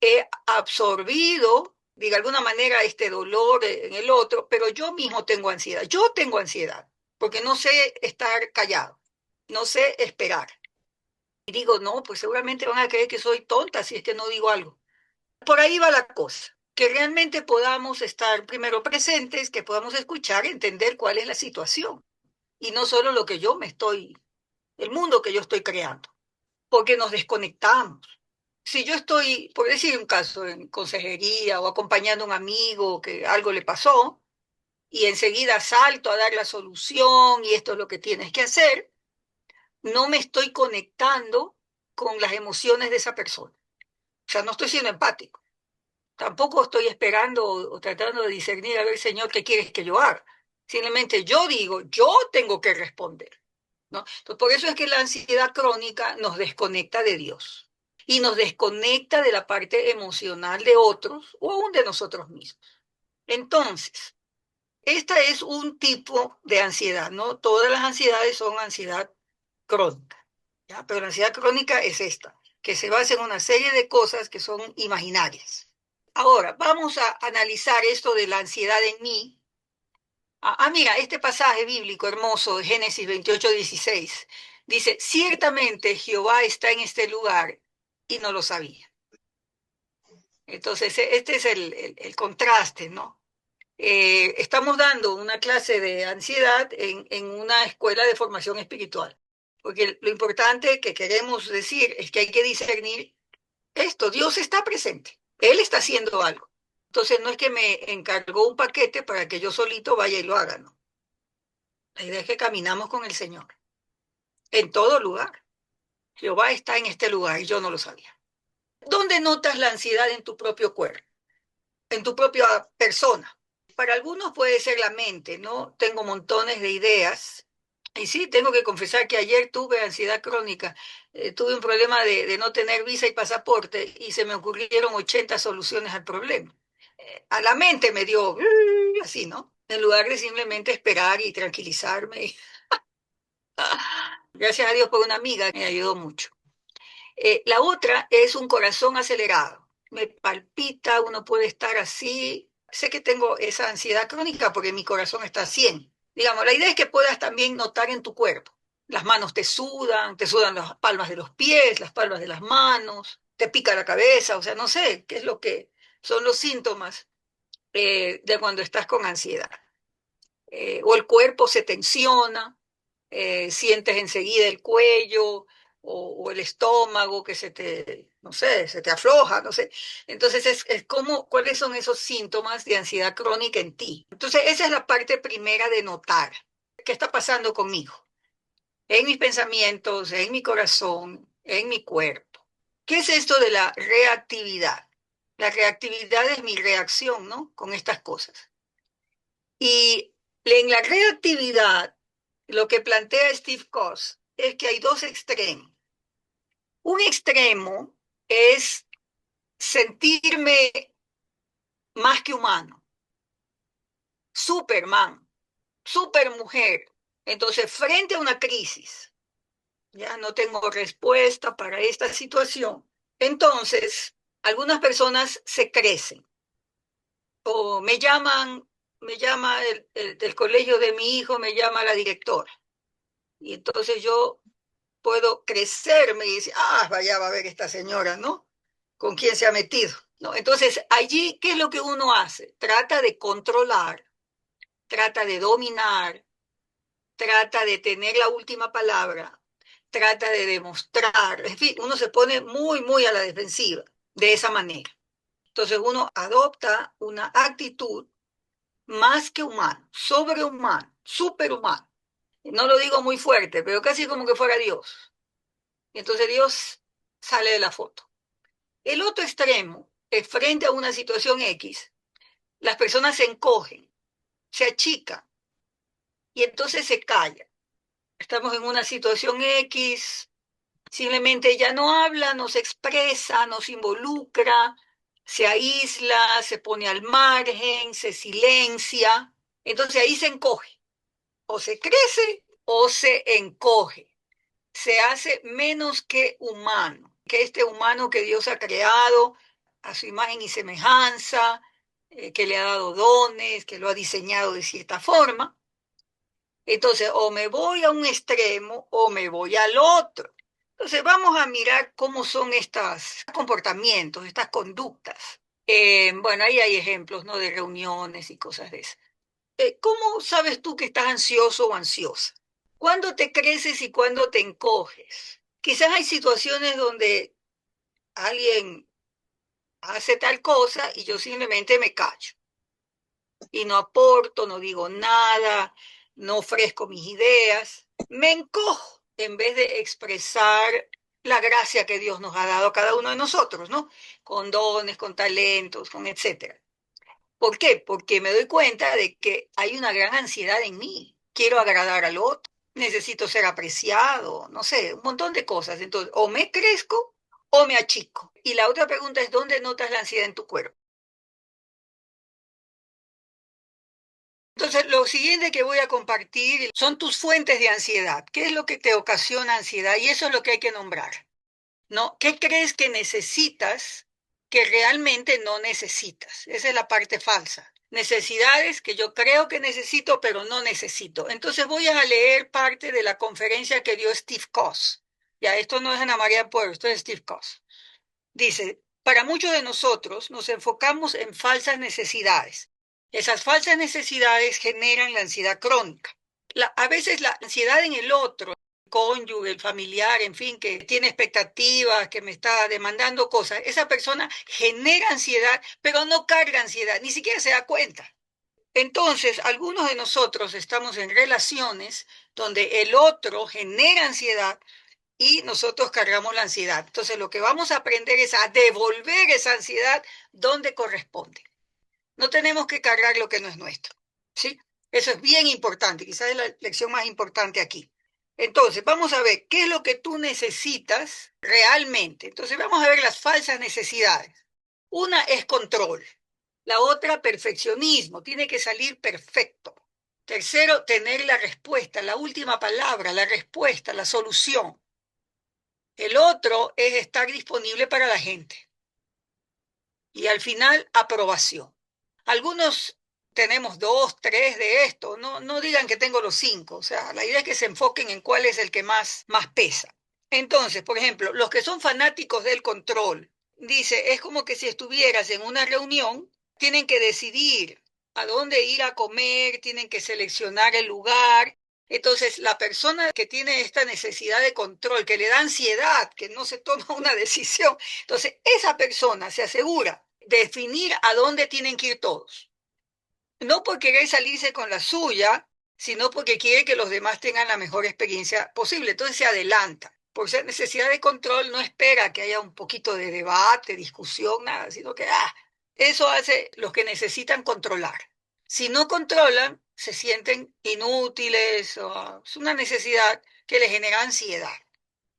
He absorbido, de alguna manera, este dolor en el otro, pero yo mismo tengo ansiedad. Yo tengo ansiedad, porque no sé estar callado, no sé esperar. Y digo, no, pues seguramente van a creer que soy tonta si es que no digo algo. Por ahí va la cosa, que realmente podamos estar primero presentes, que podamos escuchar, entender cuál es la situación y no solo lo que yo me estoy el mundo que yo estoy creando, porque nos desconectamos. Si yo estoy, por decir un caso, en consejería o acompañando a un amigo que algo le pasó, y enseguida salto a dar la solución y esto es lo que tienes que hacer, no me estoy conectando con las emociones de esa persona. O sea, no estoy siendo empático. Tampoco estoy esperando o tratando de discernir a ver, Señor, ¿qué quieres que yo haga? Simplemente yo digo, yo tengo que responder. ¿No? Entonces, por eso es que la ansiedad crónica nos desconecta de Dios y nos desconecta de la parte emocional de otros o aún de nosotros mismos. Entonces, Esta es un tipo de ansiedad, ¿no? Todas las ansiedades son ansiedad crónica, ¿ya? Pero la ansiedad crónica es esta, que se basa en una serie de cosas que son imaginarias. Ahora, vamos a analizar esto de la ansiedad en mí. Mira, este pasaje bíblico hermoso de Génesis 28:16 dice, ciertamente Jehová está en este lugar y no lo sabía. Entonces, este es el contraste, ¿no? Estamos dando una clase de ansiedad en una escuela de formación espiritual, porque lo importante que queremos decir es que hay que discernir esto, Dios está presente, Él está haciendo algo. Entonces no es que me encargó un paquete para que yo solito vaya y lo haga, no. La idea es que caminamos con el Señor en todo lugar. Jehová está en este lugar y yo no lo sabía. ¿Dónde notas la ansiedad en tu propio cuerpo, en tu propia persona? Para algunos puede ser la mente, ¿no? Tengo montones de ideas. Y sí, tengo que confesar que ayer tuve ansiedad crónica. Tuve un problema de no tener visa y pasaporte y se me ocurrieron 80 soluciones al problema. A la mente me dio así, ¿no? En lugar de simplemente esperar y tranquilizarme. Gracias a Dios por una amiga, me ayudó mucho. La otra es un corazón acelerado. Me palpita, uno puede estar así. Sé que tengo esa ansiedad crónica porque mi corazón está a 100. Digamos, la idea es que puedas también notar en tu cuerpo. Las manos te sudan las palmas de los pies, las palmas de las manos, te pica la cabeza, o sea, no sé qué es lo que son los síntomas de cuando estás con ansiedad. O el cuerpo se tensiona, sientes enseguida el cuello o el estómago que se te, no sé, se te afloja, no sé. Entonces es como, ¿cuáles son esos síntomas de ansiedad crónica en ti? Entonces esa es la parte primera de notar. ¿Qué está pasando conmigo? En mis pensamientos, en mi corazón, en mi cuerpo. ¿Qué es esto de la reactividad? La reactividad es mi reacción, ¿no? Con estas cosas. Y en la reactividad, lo que plantea Steve Coase es que hay dos extremos. Un extremo es sentirme más que humano, Superman, supermujer. Entonces, frente a una crisis, ya no tengo respuesta para esta situación. Entonces, algunas personas se crecen o me llama del colegio de mi hijo, me llama la directora. Y entonces yo puedo crecerme y decir, vaya va a ver esta señora, ¿no? ¿Con quién se ha metido? ¿No? Entonces, allí, ¿qué es lo que uno hace? Trata de controlar, trata de dominar, trata de tener la última palabra, trata de demostrar, en fin, uno se pone muy, muy a la defensiva de esa manera. Entonces uno adopta una actitud más que humana, sobrehumana, superhumana. No lo digo muy fuerte, pero casi como que fuera Dios. Y entonces Dios sale de la foto. El otro extremo es frente a una situación X, las personas se encogen, se achican y entonces se callan. Estamos en una situación X, simplemente ya no habla, no se expresa, no se involucra, se aísla, se pone al margen, se silencia. Entonces ahí se encoge, o se crece o se encoge. Se hace menos que humano, que este humano que Dios ha creado a su imagen y semejanza, que le ha dado dones, que lo ha diseñado de cierta forma. Entonces, o me voy a un extremo o me voy al otro. Entonces, vamos a mirar cómo son estos comportamientos, estas conductas. Bueno, ahí hay ejemplos, ¿no? De reuniones y cosas de esas. ¿Cómo sabes tú que estás ansioso o ansiosa? ¿Cuándo te creces y cuándo te encoges? Quizás hay situaciones donde alguien hace tal cosa y yo simplemente me callo y no aporto, no digo nada, no ofrezco mis ideas, me encojo en vez de expresar la gracia que Dios nos ha dado a cada uno de nosotros, ¿no? Con dones, con talentos, con etcétera. ¿Por qué? Porque me doy cuenta de que hay una gran ansiedad en mí. Quiero agradar al otro, necesito ser apreciado, no sé, un montón de cosas. Entonces, o me crezco o me achico. Y la otra pregunta es, ¿dónde notas la ansiedad en tu cuerpo? Entonces, lo siguiente que voy a compartir son tus fuentes de ansiedad. ¿Qué es lo que te ocasiona ansiedad? Y eso es lo que hay que nombrar, ¿no? ¿Qué crees que necesitas que realmente no necesitas? Esa es la parte falsa. Necesidades que yo creo que necesito, pero no necesito. Entonces voy a leer parte de la conferencia que dio Steve Koss. Ya, esto no es Ana María Pueblo, esto es Steve Koss. Dice, para muchos de nosotros nos enfocamos en falsas necesidades. Esas falsas necesidades generan la ansiedad crónica. A veces la ansiedad en el otro, el cónyuge, el familiar, en fin, que tiene expectativas, que me está demandando cosas, esa persona genera ansiedad, pero no carga ansiedad, ni siquiera se da cuenta. Entonces, algunos de nosotros estamos en relaciones donde el otro genera ansiedad y nosotros cargamos la ansiedad. Entonces, lo que vamos a aprender es a devolver esa ansiedad donde corresponde. No tenemos que cargar lo que no es nuestro, ¿sí? Eso es bien importante, quizás es la lección más importante aquí. Entonces, vamos a ver qué es lo que tú necesitas realmente. Entonces, vamos a ver las falsas necesidades. Una es control, la otra perfeccionismo, tiene que salir perfecto. Tercero, tener la respuesta, la última palabra, la respuesta, la solución. El otro es estar disponible para la gente. Y al final, aprobación. Algunos tenemos 2, 3 de esto. No digan que tengo los 5. O sea, la idea es que se enfoquen en cuál es el que más pesa. Entonces, por ejemplo, los que son fanáticos del control, dice, es como que si estuvieras en una reunión, tienen que decidir a dónde ir a comer, tienen que seleccionar el lugar. Entonces, la persona que tiene esta necesidad de control, que le da ansiedad, que no se toma una decisión, entonces esa persona se asegura de definir a dónde tienen que ir todos. No por querer salirse con la suya, sino porque quiere que los demás tengan la mejor experiencia posible. Entonces se adelanta. Por ser necesidad de control, no espera que haya un poquito de debate, discusión, nada, sino que eso hace los que necesitan controlar. Si no controlan, se sienten inútiles, o es una necesidad que les genera ansiedad.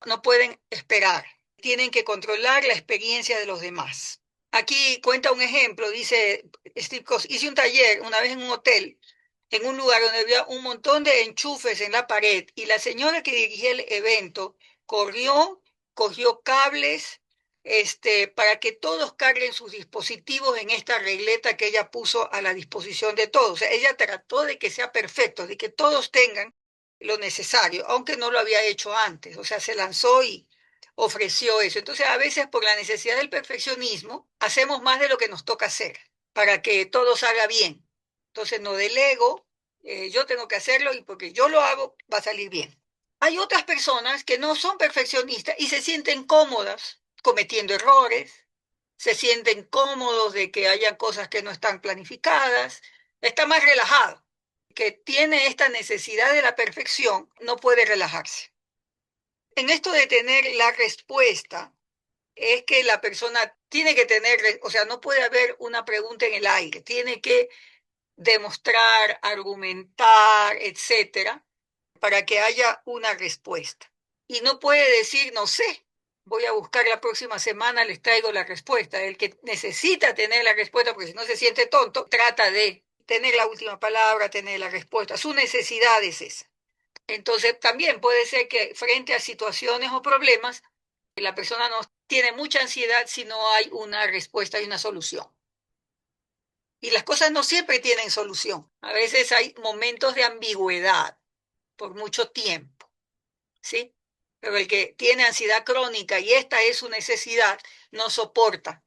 No pueden esperar, tienen que controlar la experiencia de los demás. Aquí cuenta un ejemplo, dice Steve Koss, hice un taller una vez en un hotel, en un lugar donde había un montón de enchufes en la pared y la señora que dirigía el evento corrió, cogió cables, para que todos carguen sus dispositivos en esta regleta que ella puso a la disposición de todos. O sea, ella trató de que sea perfecto, de que todos tengan lo necesario, aunque no lo había hecho antes. O sea, se lanzó y ofreció eso. Entonces, a veces por la necesidad del perfeccionismo, hacemos más de lo que nos toca hacer para que todo salga bien. Entonces, no delego, yo tengo que hacerlo y porque yo lo hago, va a salir bien. Hay otras personas que no son perfeccionistas y se sienten cómodas cometiendo errores, se sienten cómodos de que haya cosas que no están planificadas, está más relajado. Que tiene esta necesidad de la perfección, no puede relajarse. En esto de tener la respuesta, es que la persona tiene que tener, o sea, no puede haber una pregunta en el aire, tiene que demostrar, argumentar, etcétera, para que haya una respuesta. Y no puede decir, no sé, voy a buscar la próxima semana, les traigo la respuesta. El que necesita tener la respuesta, porque si no se siente tonto, trata de tener la última palabra, tener la respuesta. Su necesidad es esa. Entonces, también puede ser que frente a situaciones o problemas, la persona no tiene mucha ansiedad si no hay una respuesta y una solución. Y las cosas no siempre tienen solución. A veces hay momentos de ambigüedad por mucho tiempo, ¿sí? Pero el que tiene ansiedad crónica y esta es su necesidad, no soporta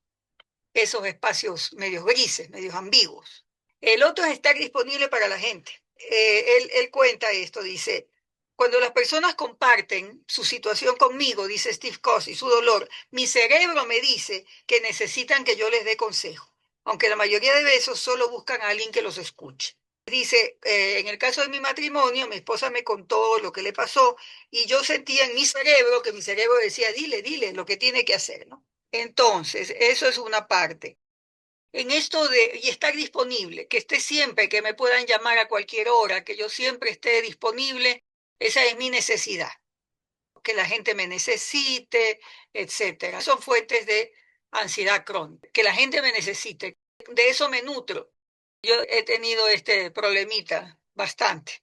esos espacios medios grises, medios ambiguos. El otro es estar disponible para la gente. Él cuenta esto, dice, cuando las personas comparten su situación conmigo, dice Steve Cossey, su dolor, mi cerebro me dice que necesitan que yo les dé consejo, aunque la mayoría de veces solo buscan a alguien que los escuche. Dice, en el caso de mi matrimonio, mi esposa me contó lo que le pasó y yo sentía en mi cerebro que mi cerebro decía, dile lo que tiene que hacer, ¿no? Entonces, eso es una parte. En esto de y estar disponible, que esté siempre, que me puedan llamar a cualquier hora, que yo siempre esté disponible, esa es mi necesidad, que la gente me necesite, etcétera. Son fuentes de ansiedad crónica, que la gente me necesite, de eso me nutro. Yo he tenido este problemita bastante.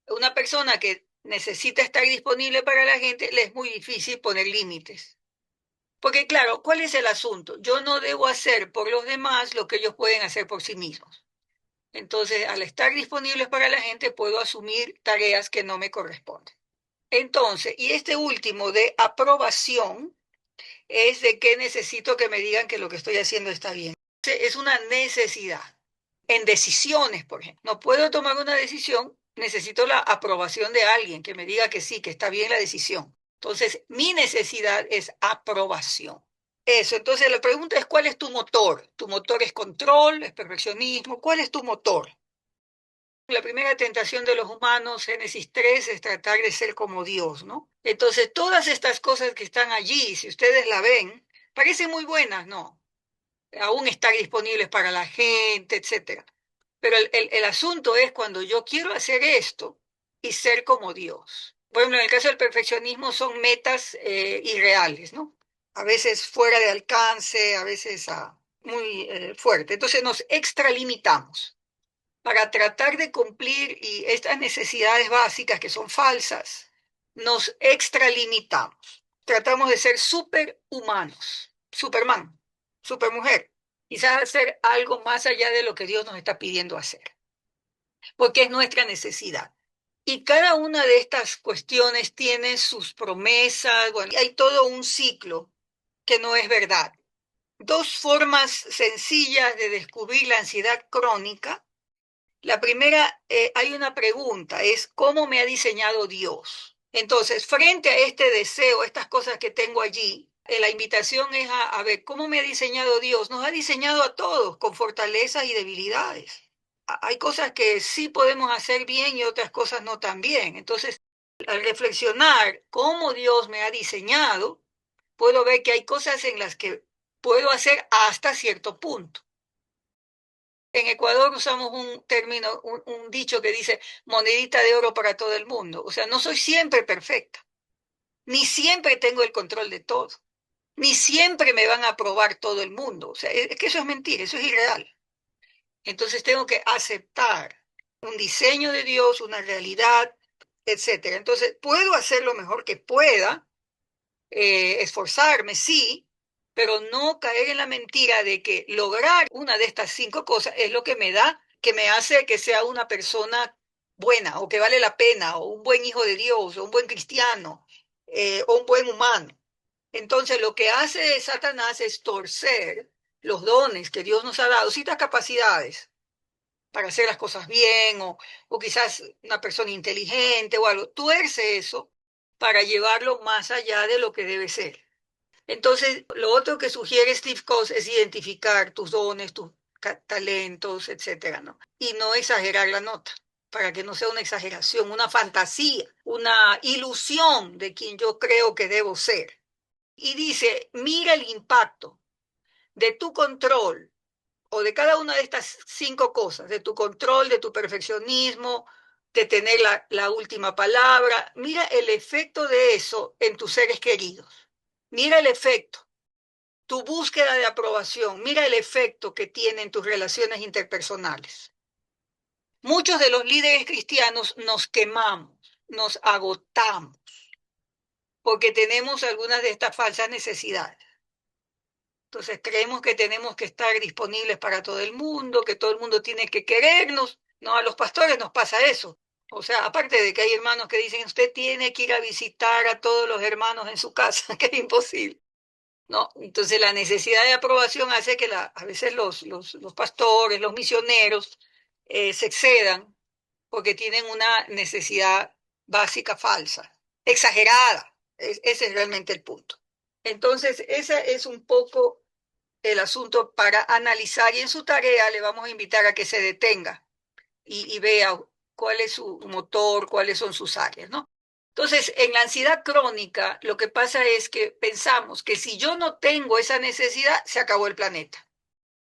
Una persona que necesita estar disponible para la gente, le es muy difícil poner límites. Porque claro, ¿cuál es el asunto? Yo no debo hacer por los demás lo que ellos pueden hacer por sí mismos. Entonces, al estar disponibles para la gente, puedo asumir tareas que no me corresponden. Entonces, y este último de aprobación es de que necesito que me digan que lo que estoy haciendo está bien. Es una necesidad. En decisiones, por ejemplo, no puedo tomar una decisión, necesito la aprobación de alguien que me diga que sí, que está bien la decisión. Entonces, mi necesidad es aprobación. Eso, entonces la pregunta es, ¿cuál es tu motor? ¿Tu motor es control, es perfeccionismo? ¿Cuál es tu motor? La primera tentación de los humanos, Génesis 3, es tratar de ser como Dios, ¿no? Entonces, todas estas cosas que están allí, si ustedes la ven, parecen muy buenas, ¿no? Aún estar disponibles para la gente, etcétera. Pero el asunto es cuando yo quiero hacer esto y ser como Dios. Por ejemplo, en el caso del perfeccionismo son metas irreales, ¿no? A veces fuera de alcance, a veces muy fuerte. Entonces nos extralimitamos para tratar de cumplir y estas necesidades básicas que son falsas, nos extralimitamos. Tratamos de ser superhumanos, Superman, supermujer, quizás hacer algo más allá de lo que Dios nos está pidiendo hacer, porque es nuestra necesidad. Y cada una de estas cuestiones tiene sus promesas, bueno, hay todo un ciclo que no es verdad. Dos formas sencillas de descubrir la ansiedad crónica. La primera, hay una pregunta, es ¿cómo me ha diseñado Dios? Entonces, frente a este deseo, estas cosas que tengo allí, la invitación es a ver cómo me ha diseñado Dios. Nos ha diseñado a todos con fortalezas y debilidades. Hay cosas que sí podemos hacer bien y otras cosas no tan bien. Entonces, al reflexionar cómo Dios me ha diseñado, puedo ver que hay cosas en las que puedo hacer hasta cierto punto. En Ecuador usamos un término, un dicho que dice monedita de oro para todo el mundo. O sea, no soy siempre perfecta, ni siempre tengo el control de todo, ni siempre me van a aprobar todo el mundo. O sea, es que eso es mentira, eso es irreal. Entonces tengo que aceptar un diseño de Dios, una realidad, etcétera. Entonces puedo hacer lo mejor que pueda, esforzarme, sí, pero no caer en la mentira de que lograr una de estas cinco cosas es lo que me da, que me hace que sea una persona buena o que vale la pena o un buen hijo de Dios o un buen cristiano o un buen humano. Entonces lo que hace Satanás es torcer los dones que Dios nos ha dado, ciertas capacidades para hacer las cosas bien o quizás una persona inteligente o algo, tuerce eso para llevarlo más allá de lo que debe ser. Entonces, lo otro que sugiere Steve Coase es identificar tus dones, tus talentos, etcétera, ¿no? Y no exagerar la nota, para que no sea una exageración, una fantasía, una ilusión de quien yo creo que debo ser. Y dice, mira el impacto de tu control o de cada una de estas cinco cosas, de tu control, de tu perfeccionismo, de tener la última palabra. Mira el efecto de eso en tus seres queridos. Mira el efecto, tu búsqueda de aprobación, mira el efecto que tiene en tus relaciones interpersonales. Muchos de los líderes cristianos nos quemamos, nos agotamos, porque tenemos algunas de estas falsas necesidades. Entonces creemos que tenemos que estar disponibles para todo el mundo, que todo el mundo tiene que querernos. No, a los pastores nos pasa eso. O sea, aparte de que hay hermanos que dicen, usted tiene que ir a visitar a todos los hermanos en su casa, que es imposible. No, entonces la necesidad de aprobación hace que a veces los pastores, los misioneros, se excedan porque tienen una necesidad básica falsa, exagerada. Ese es realmente el punto. Entonces, ese es un poco el asunto para analizar y en su tarea le vamos a invitar a que se detenga y vea cuál es su motor, cuáles son sus áreas, ¿no? Entonces, en la ansiedad crónica, lo que pasa es que pensamos que si yo no tengo esa necesidad, se acabó el planeta.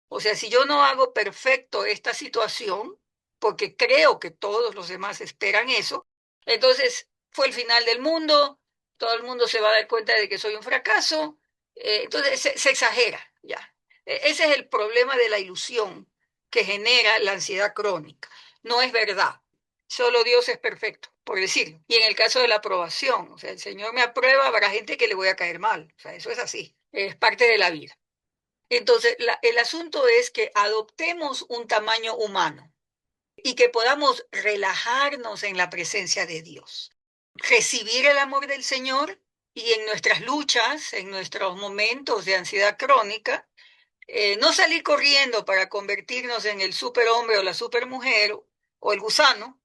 O sea, si yo no hago perfecto esta situación, porque creo que todos los demás esperan eso, entonces fue el final del mundo, todo el mundo se va a dar cuenta de que soy un fracaso, entonces se exagera, ya. Ese es el problema de la ilusión, que genera la ansiedad crónica. No es verdad. Solo Dios es perfecto, por decirlo. Y en el caso de la aprobación, o sea, el Señor me aprueba, habrá gente que le voy a caer mal. O sea, eso es así. Es parte de la vida. Entonces, el asunto es que adoptemos un tamaño humano y que podamos relajarnos en la presencia de Dios. Recibir el amor del Señor y en nuestras luchas, en nuestros momentos de ansiedad crónica, no salir corriendo para convertirnos en el superhombre o la supermujer o el gusano,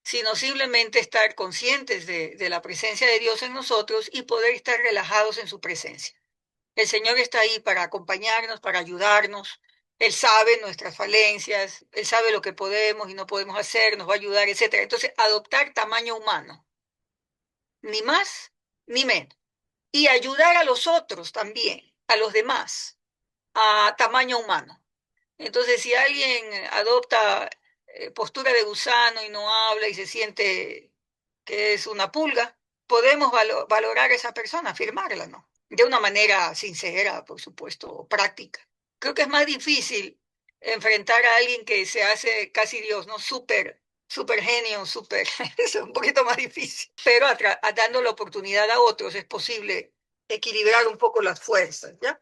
sino simplemente estar conscientes de la presencia de Dios en nosotros y poder estar relajados en su presencia. El Señor está ahí para acompañarnos, para ayudarnos. Él sabe nuestras falencias, Él sabe lo que podemos y no podemos hacer, nos va a ayudar, etcétera. Entonces, adoptar tamaño humano, ni más ni menos. Y ayudar a los otros también, a los demás, a tamaño humano. Entonces, si alguien adopta postura de gusano y no habla y se siente que es una pulga, podemos valorar a esa persona, afirmarla, ¿no? De una manera sincera, por supuesto, práctica. Creo que es más difícil enfrentar a alguien que se hace casi Dios, ¿no? Súper genio, súper, es un poquito más difícil. Pero dando la oportunidad a otros es posible equilibrar un poco las fuerzas, ¿ya?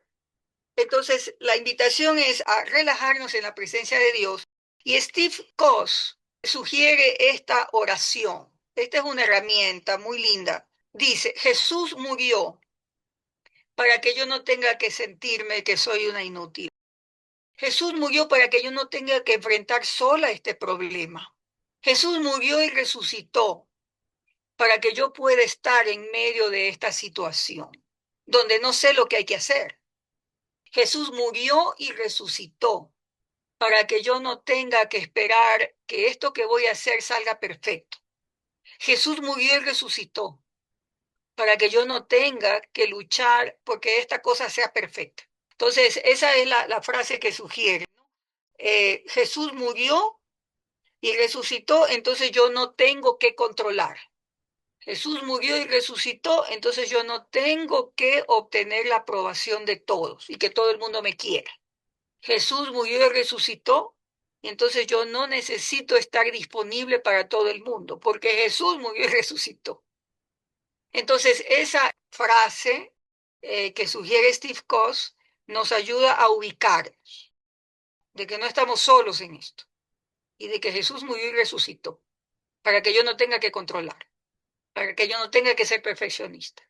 Entonces, la invitación es a relajarnos en la presencia de Dios. Y Steve Koss sugiere esta oración. Esta es una herramienta muy linda. Dice, Jesús murió para que yo no tenga que sentirme que soy una inútil. Jesús murió para que yo no tenga que enfrentar sola este problema. Jesús murió y resucitó para que yo pueda estar en medio de esta situación, donde no sé lo que hay que hacer. Jesús murió y resucitó para que yo no tenga que esperar que esto que voy a hacer salga perfecto. Jesús murió y resucitó para que yo no tenga que luchar porque esta cosa sea perfecta. Entonces, esa es la frase que sugiere, ¿no? Jesús murió y resucitó, entonces yo no tengo que controlar. Jesús murió y resucitó, entonces yo no tengo que obtener la aprobación de todos y que todo el mundo me quiera. Jesús murió y resucitó, y entonces yo no necesito estar disponible para todo el mundo, porque Jesús murió y resucitó. Entonces, esa frase que sugiere Steve Koss nos ayuda a ubicarnos, de que no estamos solos en esto, y de que Jesús murió y resucitó, para que yo no tenga que controlar, para que yo no tenga que ser perfeccionista.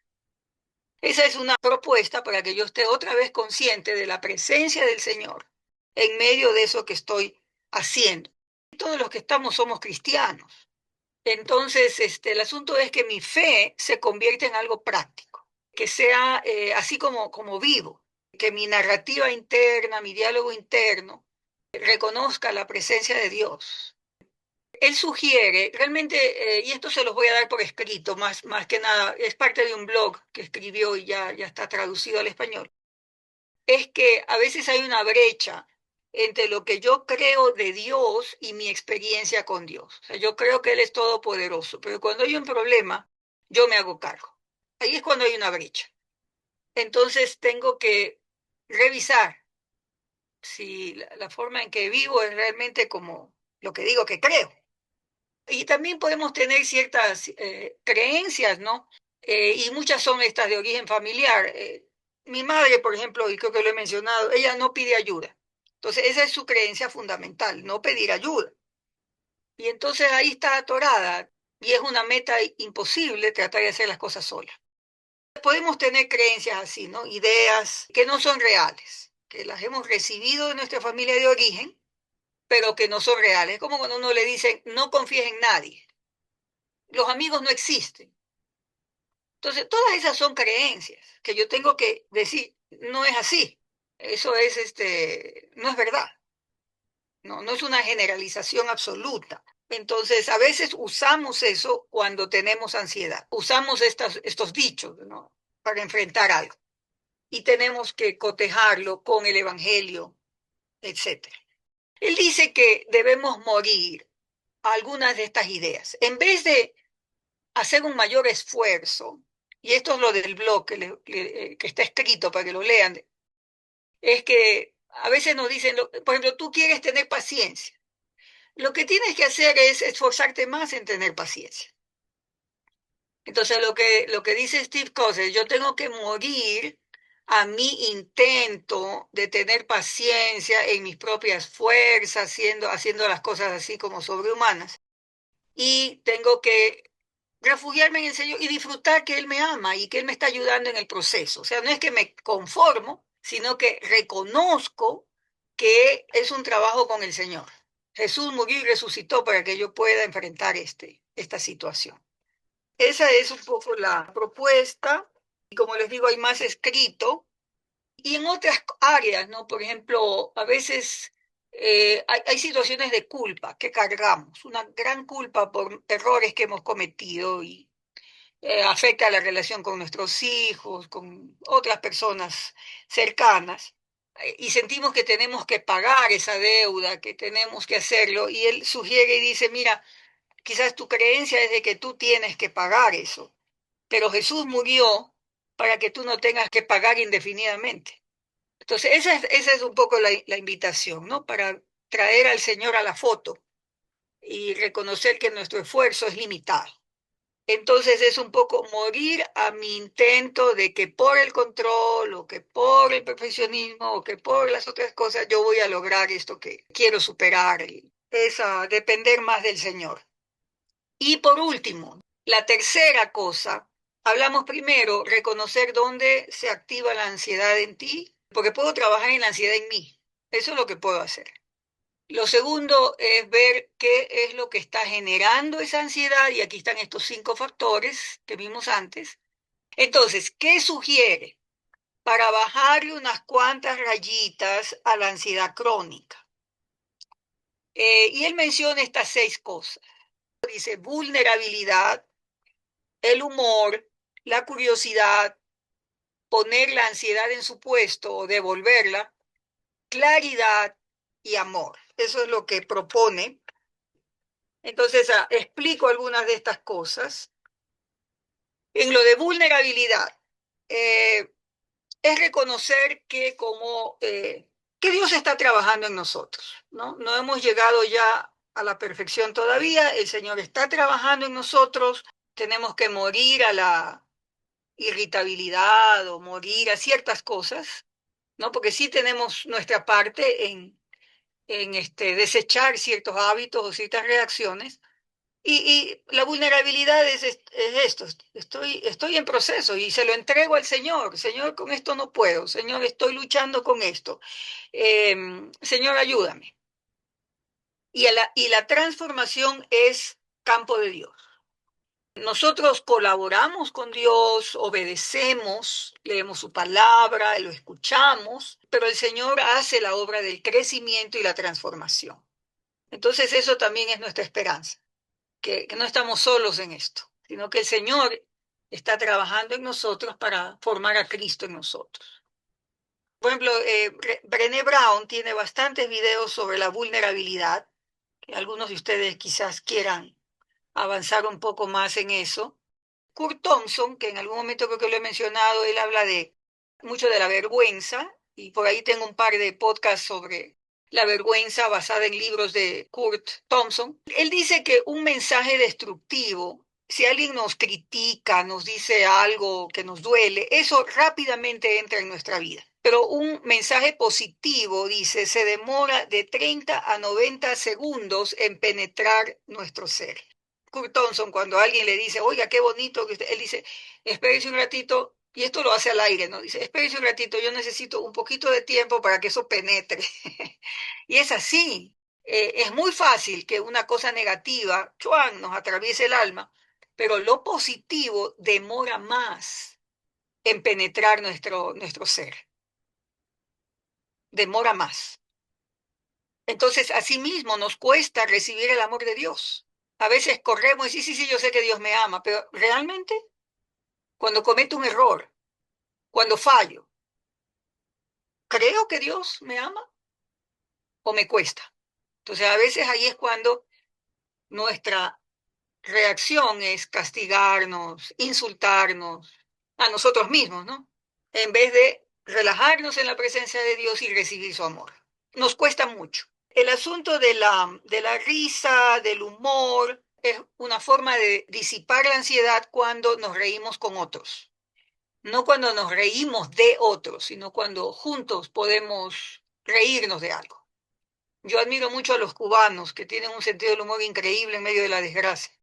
Esa es una propuesta para que yo esté otra vez consciente de la presencia del Señor en medio de eso que estoy haciendo. Todos los que estamos somos cristianos. Entonces, el asunto es que mi fe se convierta en algo práctico, que sea así como vivo, que mi narrativa interna, mi diálogo interno, reconozca la presencia de Dios. Él sugiere, realmente, y esto se los voy a dar por escrito, más que nada, es parte de un blog que escribió y ya está traducido al español, es que a veces hay una brecha entre lo que yo creo de Dios y mi experiencia con Dios. O sea, yo creo que Él es todopoderoso, pero cuando hay un problema, yo me hago cargo. Ahí es cuando hay una brecha. Entonces tengo que revisar si la forma en que vivo es realmente como lo que digo que creo. Y también podemos tener ciertas creencias, ¿no? Y muchas son estas de origen familiar. Mi madre, por ejemplo, y creo que lo he mencionado, ella no pide ayuda. Entonces, esa es su creencia fundamental, no pedir ayuda. Y entonces ahí está atorada y es una meta imposible tratar de hacer las cosas sola. Podemos tener creencias así, ¿no? Ideas que no son reales, que las hemos recibido de nuestra familia de origen, pero que no son reales. Es como cuando uno le dicen, no confíes en nadie. Los amigos no existen. Entonces, todas esas son creencias que yo tengo que decir, no es así. Eso es, no es verdad. No es una generalización absoluta. Entonces, a veces usamos eso cuando tenemos ansiedad. Usamos estos dichos, ¿no? Para enfrentar algo. Y tenemos que cotejarlo con el Evangelio, etcétera. Él dice que debemos morir a algunas de estas ideas. En vez de hacer un mayor esfuerzo, y esto es lo del blog que está escrito para que lo lean, es que a veces nos dicen, por ejemplo, tú quieres tener paciencia. Lo que tienes que hacer es esforzarte más en tener paciencia. Entonces, lo que dice Steve Kozer, yo tengo que morir a mi intento de tener paciencia en mis propias fuerzas, haciendo las cosas así como sobrehumanas. Y tengo que refugiarme en el Señor y disfrutar que Él me ama y que Él me está ayudando en el proceso. O sea, no es que me conformo, sino que reconozco que es un trabajo con el Señor. Jesús murió y resucitó para que yo pueda enfrentar esta situación. Esa es un poco la propuesta. Y como les digo, hay más escrito. Y en otras áreas, ¿no? Por ejemplo, a veces hay situaciones de culpa que cargamos, una gran culpa por errores que hemos cometido y afecta la relación con nuestros hijos, con otras personas cercanas. Y sentimos que tenemos que pagar esa deuda, que tenemos que hacerlo. Y él sugiere y dice, mira, quizás tu creencia es de que tú tienes que pagar eso, pero Jesús murió para que tú no tengas que pagar indefinidamente. Entonces, esa es un poco la invitación, ¿no? Para traer al Señor a la foto y reconocer que nuestro esfuerzo es limitado. Entonces es un poco morir a mi intento de que por el control o que por el perfeccionismo o que por las otras cosas yo voy a lograr esto que quiero superar. Es depender más del Señor. Y por último, la tercera cosa, hablamos primero, reconocer dónde se activa la ansiedad en ti, porque puedo trabajar en la ansiedad en mí. Eso es lo que puedo hacer. Lo segundo es ver qué es lo que está generando esa ansiedad, y aquí están estos 5 factores que vimos antes. Entonces, ¿qué sugiere para bajarle unas cuantas rayitas a la ansiedad crónica? Y él menciona estas 6 cosas. Dice vulnerabilidad, el humor, la curiosidad, poner la ansiedad en su puesto o devolverla, claridad y amor. Eso es lo que propone. Entonces, explico algunas de estas cosas. En lo de vulnerabilidad, eh, es reconocer que Dios está trabajando en nosotros, ¿no? No hemos llegado ya a la perfección todavía, el Señor está trabajando en nosotros, tenemos que morir a la irritabilidad o morir a ciertas cosas, ¿no? Porque sí tenemos nuestra parte en desechar ciertos hábitos o ciertas reacciones. Y la vulnerabilidad es esto, estoy en proceso y se lo entrego al Señor. Señor, con esto no puedo. Señor, estoy luchando con esto. Señor, ayúdame. Y la transformación es campo de Dios. Nosotros colaboramos con Dios, obedecemos, leemos su palabra, lo escuchamos, pero el Señor hace la obra del crecimiento y la transformación. Entonces eso también es nuestra esperanza, que no estamos solos en esto, sino que el Señor está trabajando en nosotros para formar a Cristo en nosotros. Por ejemplo, Brené Brown tiene bastantes videos sobre la vulnerabilidad, que algunos de ustedes quizás quieran avanzar un poco más en eso. Kurt Thompson, que en algún momento creo que lo he mencionado, él habla mucho de la vergüenza, y por ahí tengo un par de podcasts sobre la vergüenza basada en libros de Kurt Thompson. Él dice que un mensaje destructivo, si alguien nos critica, nos dice algo que nos duele, eso rápidamente entra en nuestra vida. Pero un mensaje positivo, dice, se demora de 30 a 90 segundos en penetrar nuestro ser. Kurt Thompson, cuando alguien le dice, oiga, qué bonito que usted, él dice, espérese un ratito, y esto lo hace al aire, ¿no? Dice, espérese un ratito, yo necesito un poquito de tiempo para que eso penetre. Y es así. Es muy fácil que una cosa negativa, chuan, nos atraviese el alma, pero lo positivo demora más en penetrar nuestro ser. Demora más. Entonces, asimismo, nos cuesta recibir el amor de Dios. A veces corremos y sí, sí, sí, yo sé que Dios me ama, pero ¿realmente? Cuando cometo un error, cuando fallo, ¿creo que Dios me ama o me cuesta? Entonces, a veces ahí es cuando nuestra reacción es castigarnos, insultarnos a nosotros mismos, ¿no? En vez de relajarnos en la presencia de Dios y recibir su amor. Nos cuesta mucho. El asunto de la risa, del humor, es una forma de disipar la ansiedad cuando nos reímos con otros. No cuando nos reímos de otros, sino cuando juntos podemos reírnos de algo. Yo admiro mucho a los cubanos que tienen un sentido del humor increíble en medio de la desgracia.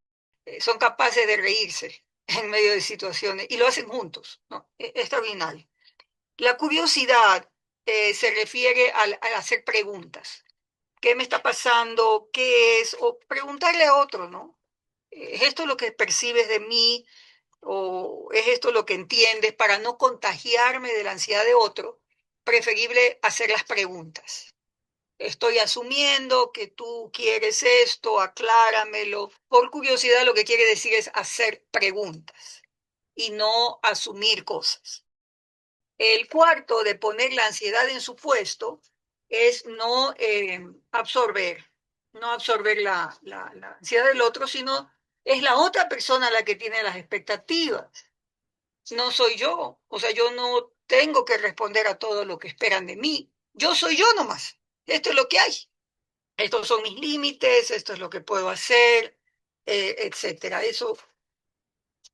Son capaces de reírse en medio de situaciones y lo hacen juntos, ¿no? Extraordinario. La curiosidad se refiere al hacer preguntas. ¿Qué me está pasando? ¿Qué es? O preguntarle a otro, ¿no? ¿Es esto lo que percibes de mí? ¿O es esto lo que entiendes? Para no contagiarme de la ansiedad de otro, preferible hacer las preguntas. Estoy asumiendo que tú quieres esto, acláramelo. Por curiosidad lo que quiere decir es hacer preguntas y no asumir cosas. El cuarto de poner la ansiedad en su puesto es no absorber la ansiedad del otro, sino es la otra persona la que tiene las expectativas. No soy yo. O sea, yo no tengo que responder a todo lo que esperan de mí. Yo soy yo nomás. Esto es lo que hay. Estos son mis límites, esto es lo que puedo hacer, etcétera. Eso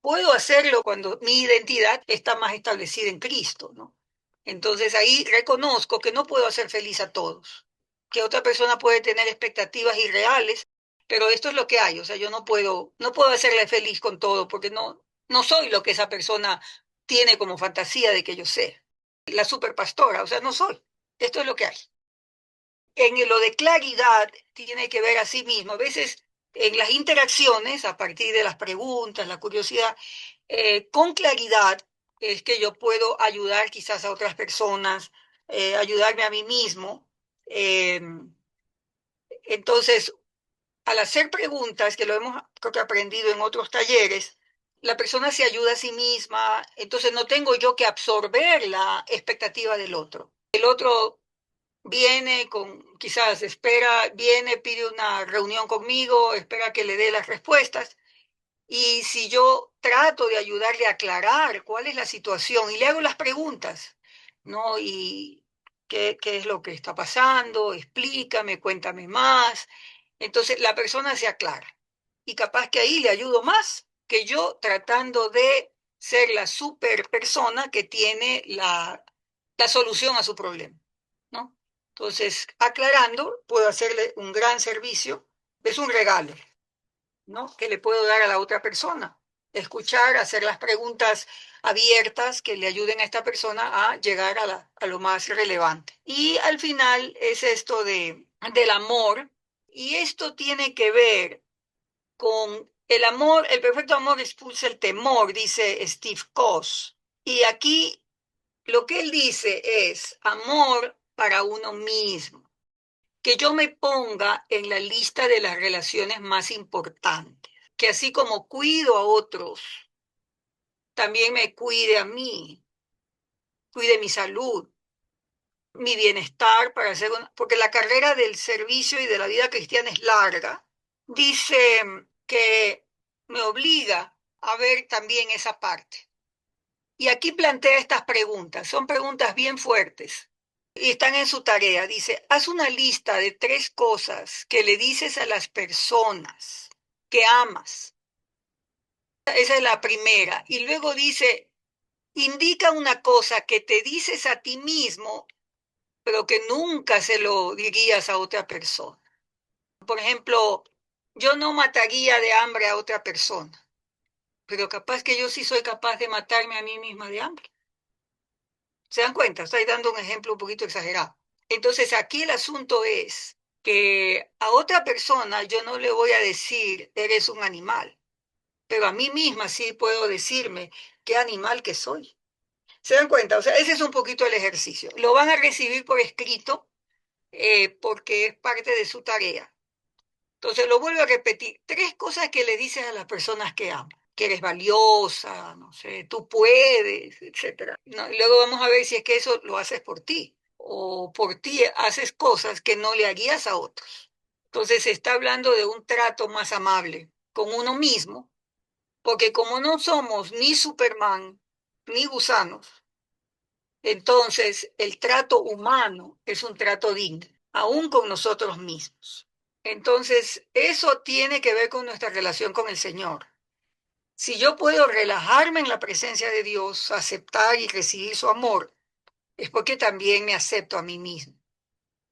puedo hacerlo cuando mi identidad está más establecida en Cristo, ¿no? Entonces ahí reconozco que no puedo hacer feliz a todos, que otra persona puede tener expectativas irreales, pero esto es lo que hay. O sea, yo no puedo hacerle feliz con todo porque no soy lo que esa persona tiene como fantasía de que yo sea. La superpastora, o sea, no soy. Esto es lo que hay. En lo de claridad tiene que ver a sí mismo. A veces en las interacciones, a partir de las preguntas, la curiosidad, con claridad es que yo puedo ayudar quizás a otras personas, ayudarme a mí mismo. Eh, entonces, al hacer preguntas, que lo hemos creo que aprendido en otros talleres, la persona se ayuda a sí misma, entonces no tengo yo que absorber la expectativa del otro. El otro viene quizás viene, pide una reunión conmigo, espera que le dé las respuestas. Y si yo trato de ayudarle a aclarar cuál es la situación y le hago las preguntas, ¿no? Y qué es lo que está pasando, explícame, cuéntame más. Entonces la persona se aclara. Y capaz que ahí le ayudo más que yo tratando de ser la super persona que tiene la solución a su problema, ¿no? Entonces, aclarando, puedo hacerle un gran servicio, es un regalo, ¿no? Que le puedo dar a la otra persona. Escuchar, hacer las preguntas abiertas que le ayuden a esta persona a llegar a lo más relevante. Y al final es esto del amor, y esto tiene que ver con el amor, el perfecto amor expulsa el temor, dice Steve Koss. Y aquí lo que él dice es amor para uno mismo, que yo me ponga en la lista de las relaciones más importantes, que así como cuido a otros, también me cuide a mí, cuide mi salud, mi bienestar, porque la carrera del servicio y de la vida cristiana es larga. Dice que me obliga a ver también esa parte. Y aquí plantea estas preguntas, son preguntas bien fuertes y están en su tarea. Dice, haz una lista de 3 cosas que le dices a las personas que amas. Esa es la primera. Y luego dice, indica una cosa que te dices a ti mismo, pero que nunca se lo dirías a otra persona. Por ejemplo, yo no mataría de hambre a otra persona, pero capaz que yo sí soy capaz de matarme a mí misma de hambre. ¿Se dan cuenta? Estoy dando un ejemplo un poquito exagerado. Entonces, aquí el asunto es que a otra persona yo no le voy a decir, eres un animal, pero a mí misma sí puedo decirme qué animal que soy. ¿Se dan cuenta? O sea, ese es un poquito el ejercicio. Lo van a recibir por escrito porque es parte de su tarea. Entonces, lo vuelvo a repetir. 3 cosas que le dices a las personas que aman. Que eres valiosa, no sé, tú puedes, etcétera. ¿No? Y luego vamos a ver si es que eso lo haces por ti o por ti haces cosas que no le harías a otros. Entonces se está hablando de un trato más amable con uno mismo, porque como no somos ni Superman ni gusanos, Entonces, el trato humano es un trato digno, aún con nosotros mismos. Entonces, eso tiene que ver con nuestra relación con el Señor. Si yo puedo relajarme en la presencia de Dios, aceptar y recibir su amor, es porque también me acepto a mí mismo,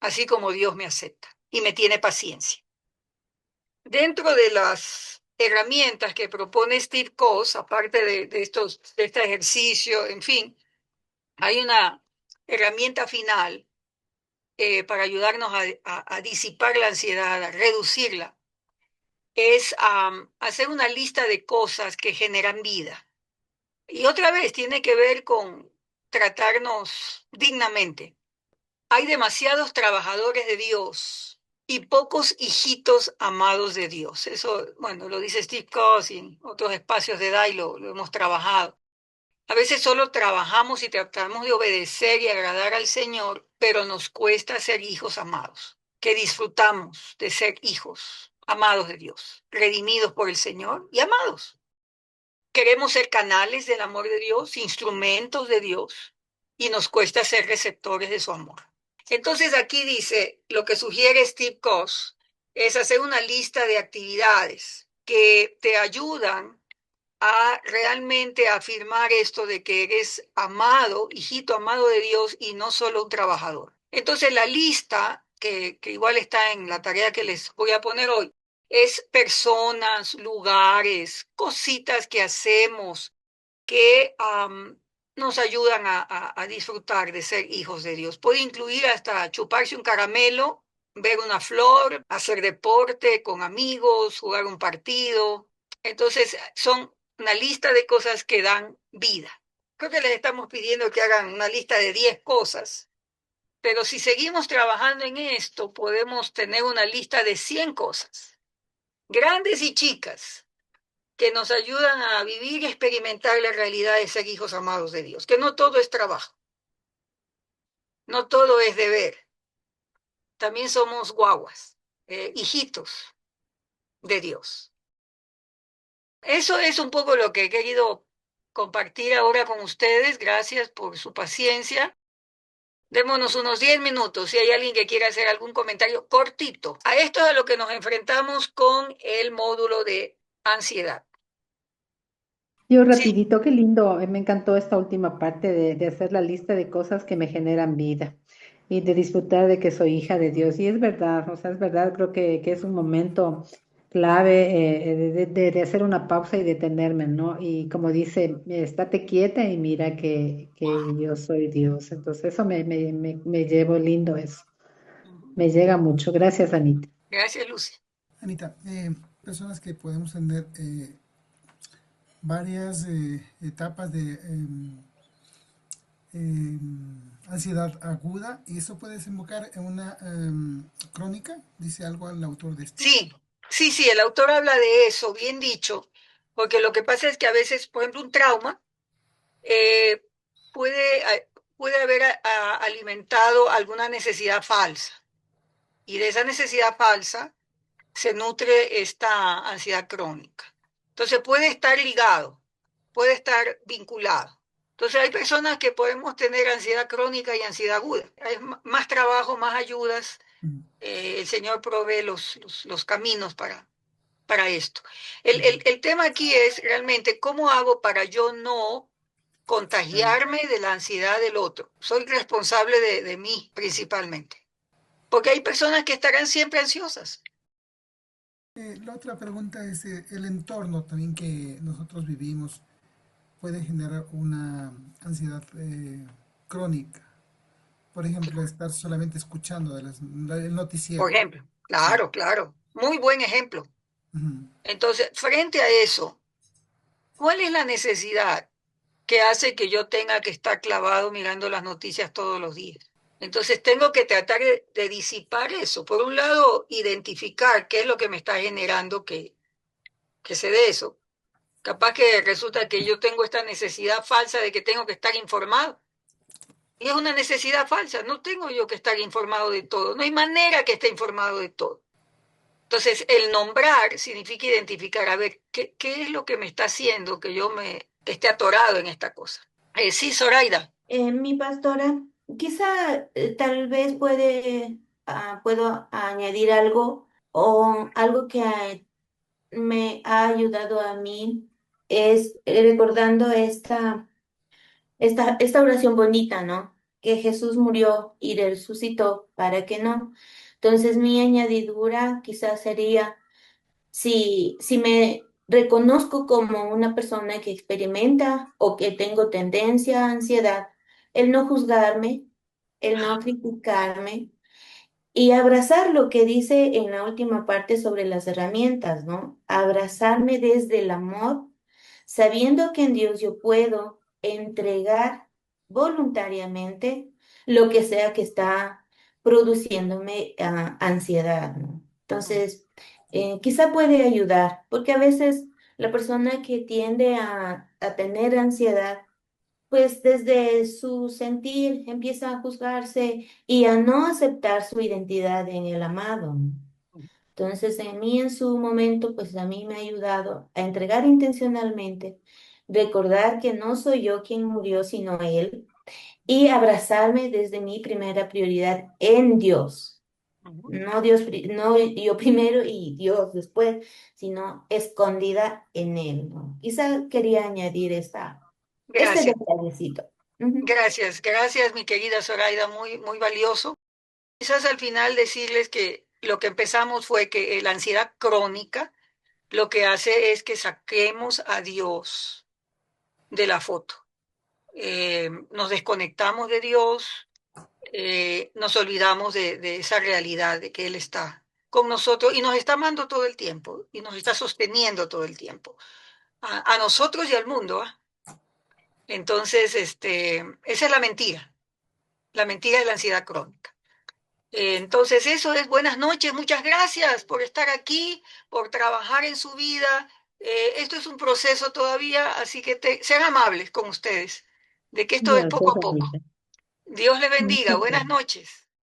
así como Dios me acepta y me tiene paciencia. Dentro de las herramientas que propone Steve Coase, aparte de este ejercicio, en fin, hay una herramienta final para ayudarnos a disipar la ansiedad, a reducirla, es hacer una lista de cosas que generan vida. Y otra vez tiene que ver con tratarnos dignamente. Hay demasiados trabajadores de Dios y pocos hijitos amados de Dios. Eso, bueno, lo dice Steve Coase y en otros espacios de DAI lo hemos trabajado. A veces solo trabajamos y tratamos de obedecer y agradar al Señor, pero nos cuesta ser hijos amados, que disfrutamos de ser hijos amados de Dios, redimidos por el Señor y amados. Queremos ser canales del amor de Dios, instrumentos de Dios, y nos cuesta ser receptores de su amor. Entonces aquí dice, lo que sugiere Steve Coase es hacer una lista de actividades que te ayudan a realmente afirmar esto de que eres amado, hijito amado de Dios y no solo un trabajador. Entonces la lista, que igual está en la tarea que les voy a poner hoy, es personas, lugares, cositas que hacemos que nos ayudan a disfrutar de ser hijos de Dios. Puede incluir hasta chuparse un caramelo, ver una flor, hacer deporte con amigos, jugar un partido. Entonces, son una lista de cosas que dan vida. Creo que les estamos pidiendo que hagan una lista de 10 cosas, pero si seguimos trabajando en esto, podemos tener una lista de 100 cosas, grandes y chicas, que nos ayudan a vivir y experimentar la realidad de ser hijos amados de Dios, que no todo es trabajo, no todo es deber, también somos guaguas, hijitos de Dios. Eso es un poco lo que he querido compartir ahora con ustedes. Gracias por su paciencia. Démonos unos 10 minutos si hay alguien que quiera hacer algún comentario cortito. A esto es a lo que nos enfrentamos con el módulo de ansiedad. Yo Sí, rapidito, qué lindo, me encantó esta última parte de hacer la lista de cosas que me generan vida y de disfrutar de que soy hija de Dios. Y es verdad, o sea, es verdad, creo que es un momento clave de hacer una pausa y detenerme, ¿no? Y como dice, estate quieta y mira que yo soy Dios. Entonces eso me llevo lindo eso, me llega mucho. Gracias, Anita. gracias, Lucy. Anita, personas que podemos tener varias etapas de ansiedad aguda y eso puede desembocar en una crónica, dice algo al autor de esto. Sí, sí, el autor habla de eso, bien dicho, porque lo que pasa es que a veces, por ejemplo, un trauma eh, puede, puede haber alimentado alguna necesidad falsa y de esa necesidad falsa se nutre esta ansiedad crónica. Entonces puede estar ligado, puede estar vinculado. Entonces hay personas que podemos tener ansiedad crónica y ansiedad aguda. Hay más trabajo, más ayudas. Mm, El Señor provee los caminos para esto. mm, El tema aquí es realmente cómo hago para yo no claro. contagiarme de la ansiedad del otro. Soy responsable de mí principalmente. Porque hay personas que estarán siempre ansiosas. La otra pregunta es, el entorno también que nosotros vivimos puede generar una ansiedad crónica. Por ejemplo, estar solamente escuchando el Por noticiero. ejemplo, Sí. claro, claro. Muy buen ejemplo. Ujú. Entonces, frente a eso, ¿cuál es la necesidad que hace que yo tenga que estar clavado mirando las noticias todos los días? Entonces, tengo que tratar de disipar eso. Por un lado, identificar qué es lo que me está generando que se dé eso. Capaz que resulta que yo tengo esta necesidad falsa de que tengo que estar informado. Y es una necesidad falsa. No tengo yo que estar informado de todo. No hay manera que esté informado de todo. Entonces, el nombrar significa identificar, a ver, ¿qué es lo que me está haciendo que yo me esté atorado en esta cosa? Sí, Zoraida. Mi pastora, quizá tal vez puedo añadir algo o algo que me ha ayudado a mí es recordando esta oración bonita, ¿no? Que Jesús murió y resucitó para que no. Entonces mi añadidura quizás sería, si me reconozco como una persona que experimenta o que tengo tendencia a ansiedad, el no juzgarme, el no criticarme y abrazar lo que dice en la última parte sobre las herramientas, ¿no? Abrazarme desde el amor, sabiendo que en Dios yo puedo entregar voluntariamente lo que sea que está produciéndome ansiedad, ¿no? Entonces, quizá puede ayudar, porque a veces la persona que tiende a tener ansiedad, pues desde su sentir empieza a juzgarse y a no aceptar su identidad en el amado. Entonces, en mí en su momento, pues a mí me ha ayudado a entregar intencionalmente, recordar que no soy yo quien murió, sino Él, y abrazarme desde mi primera prioridad en Dios. No Dios, no yo primero y Dios después, sino escondida en Él, ¿no? Quizá quería añadir este Gracias, detallecito. Ujú. gracias, mi querida Zoraida, muy, muy valioso. Quizás al final decirles que lo que empezamos fue que la ansiedad crónica lo que hace es que saquemos a Dios de la foto. Nos desconectamos de Dios, nos olvidamos de esa realidad de que Él está con nosotros y nos está amando todo el tiempo y nos está sosteniendo todo el tiempo, a nosotros y al mundo. ¿Ah? Entonces, esa es la mentira de la ansiedad crónica. Entonces, eso es buenas noches, muchas gracias por estar aquí, por trabajar en su vida. Esto es un proceso todavía, así que sean amables con ustedes, de que esto es poco Gracias, a poco. Anita. Dios les bendiga, Muchas buenas gracias. noches.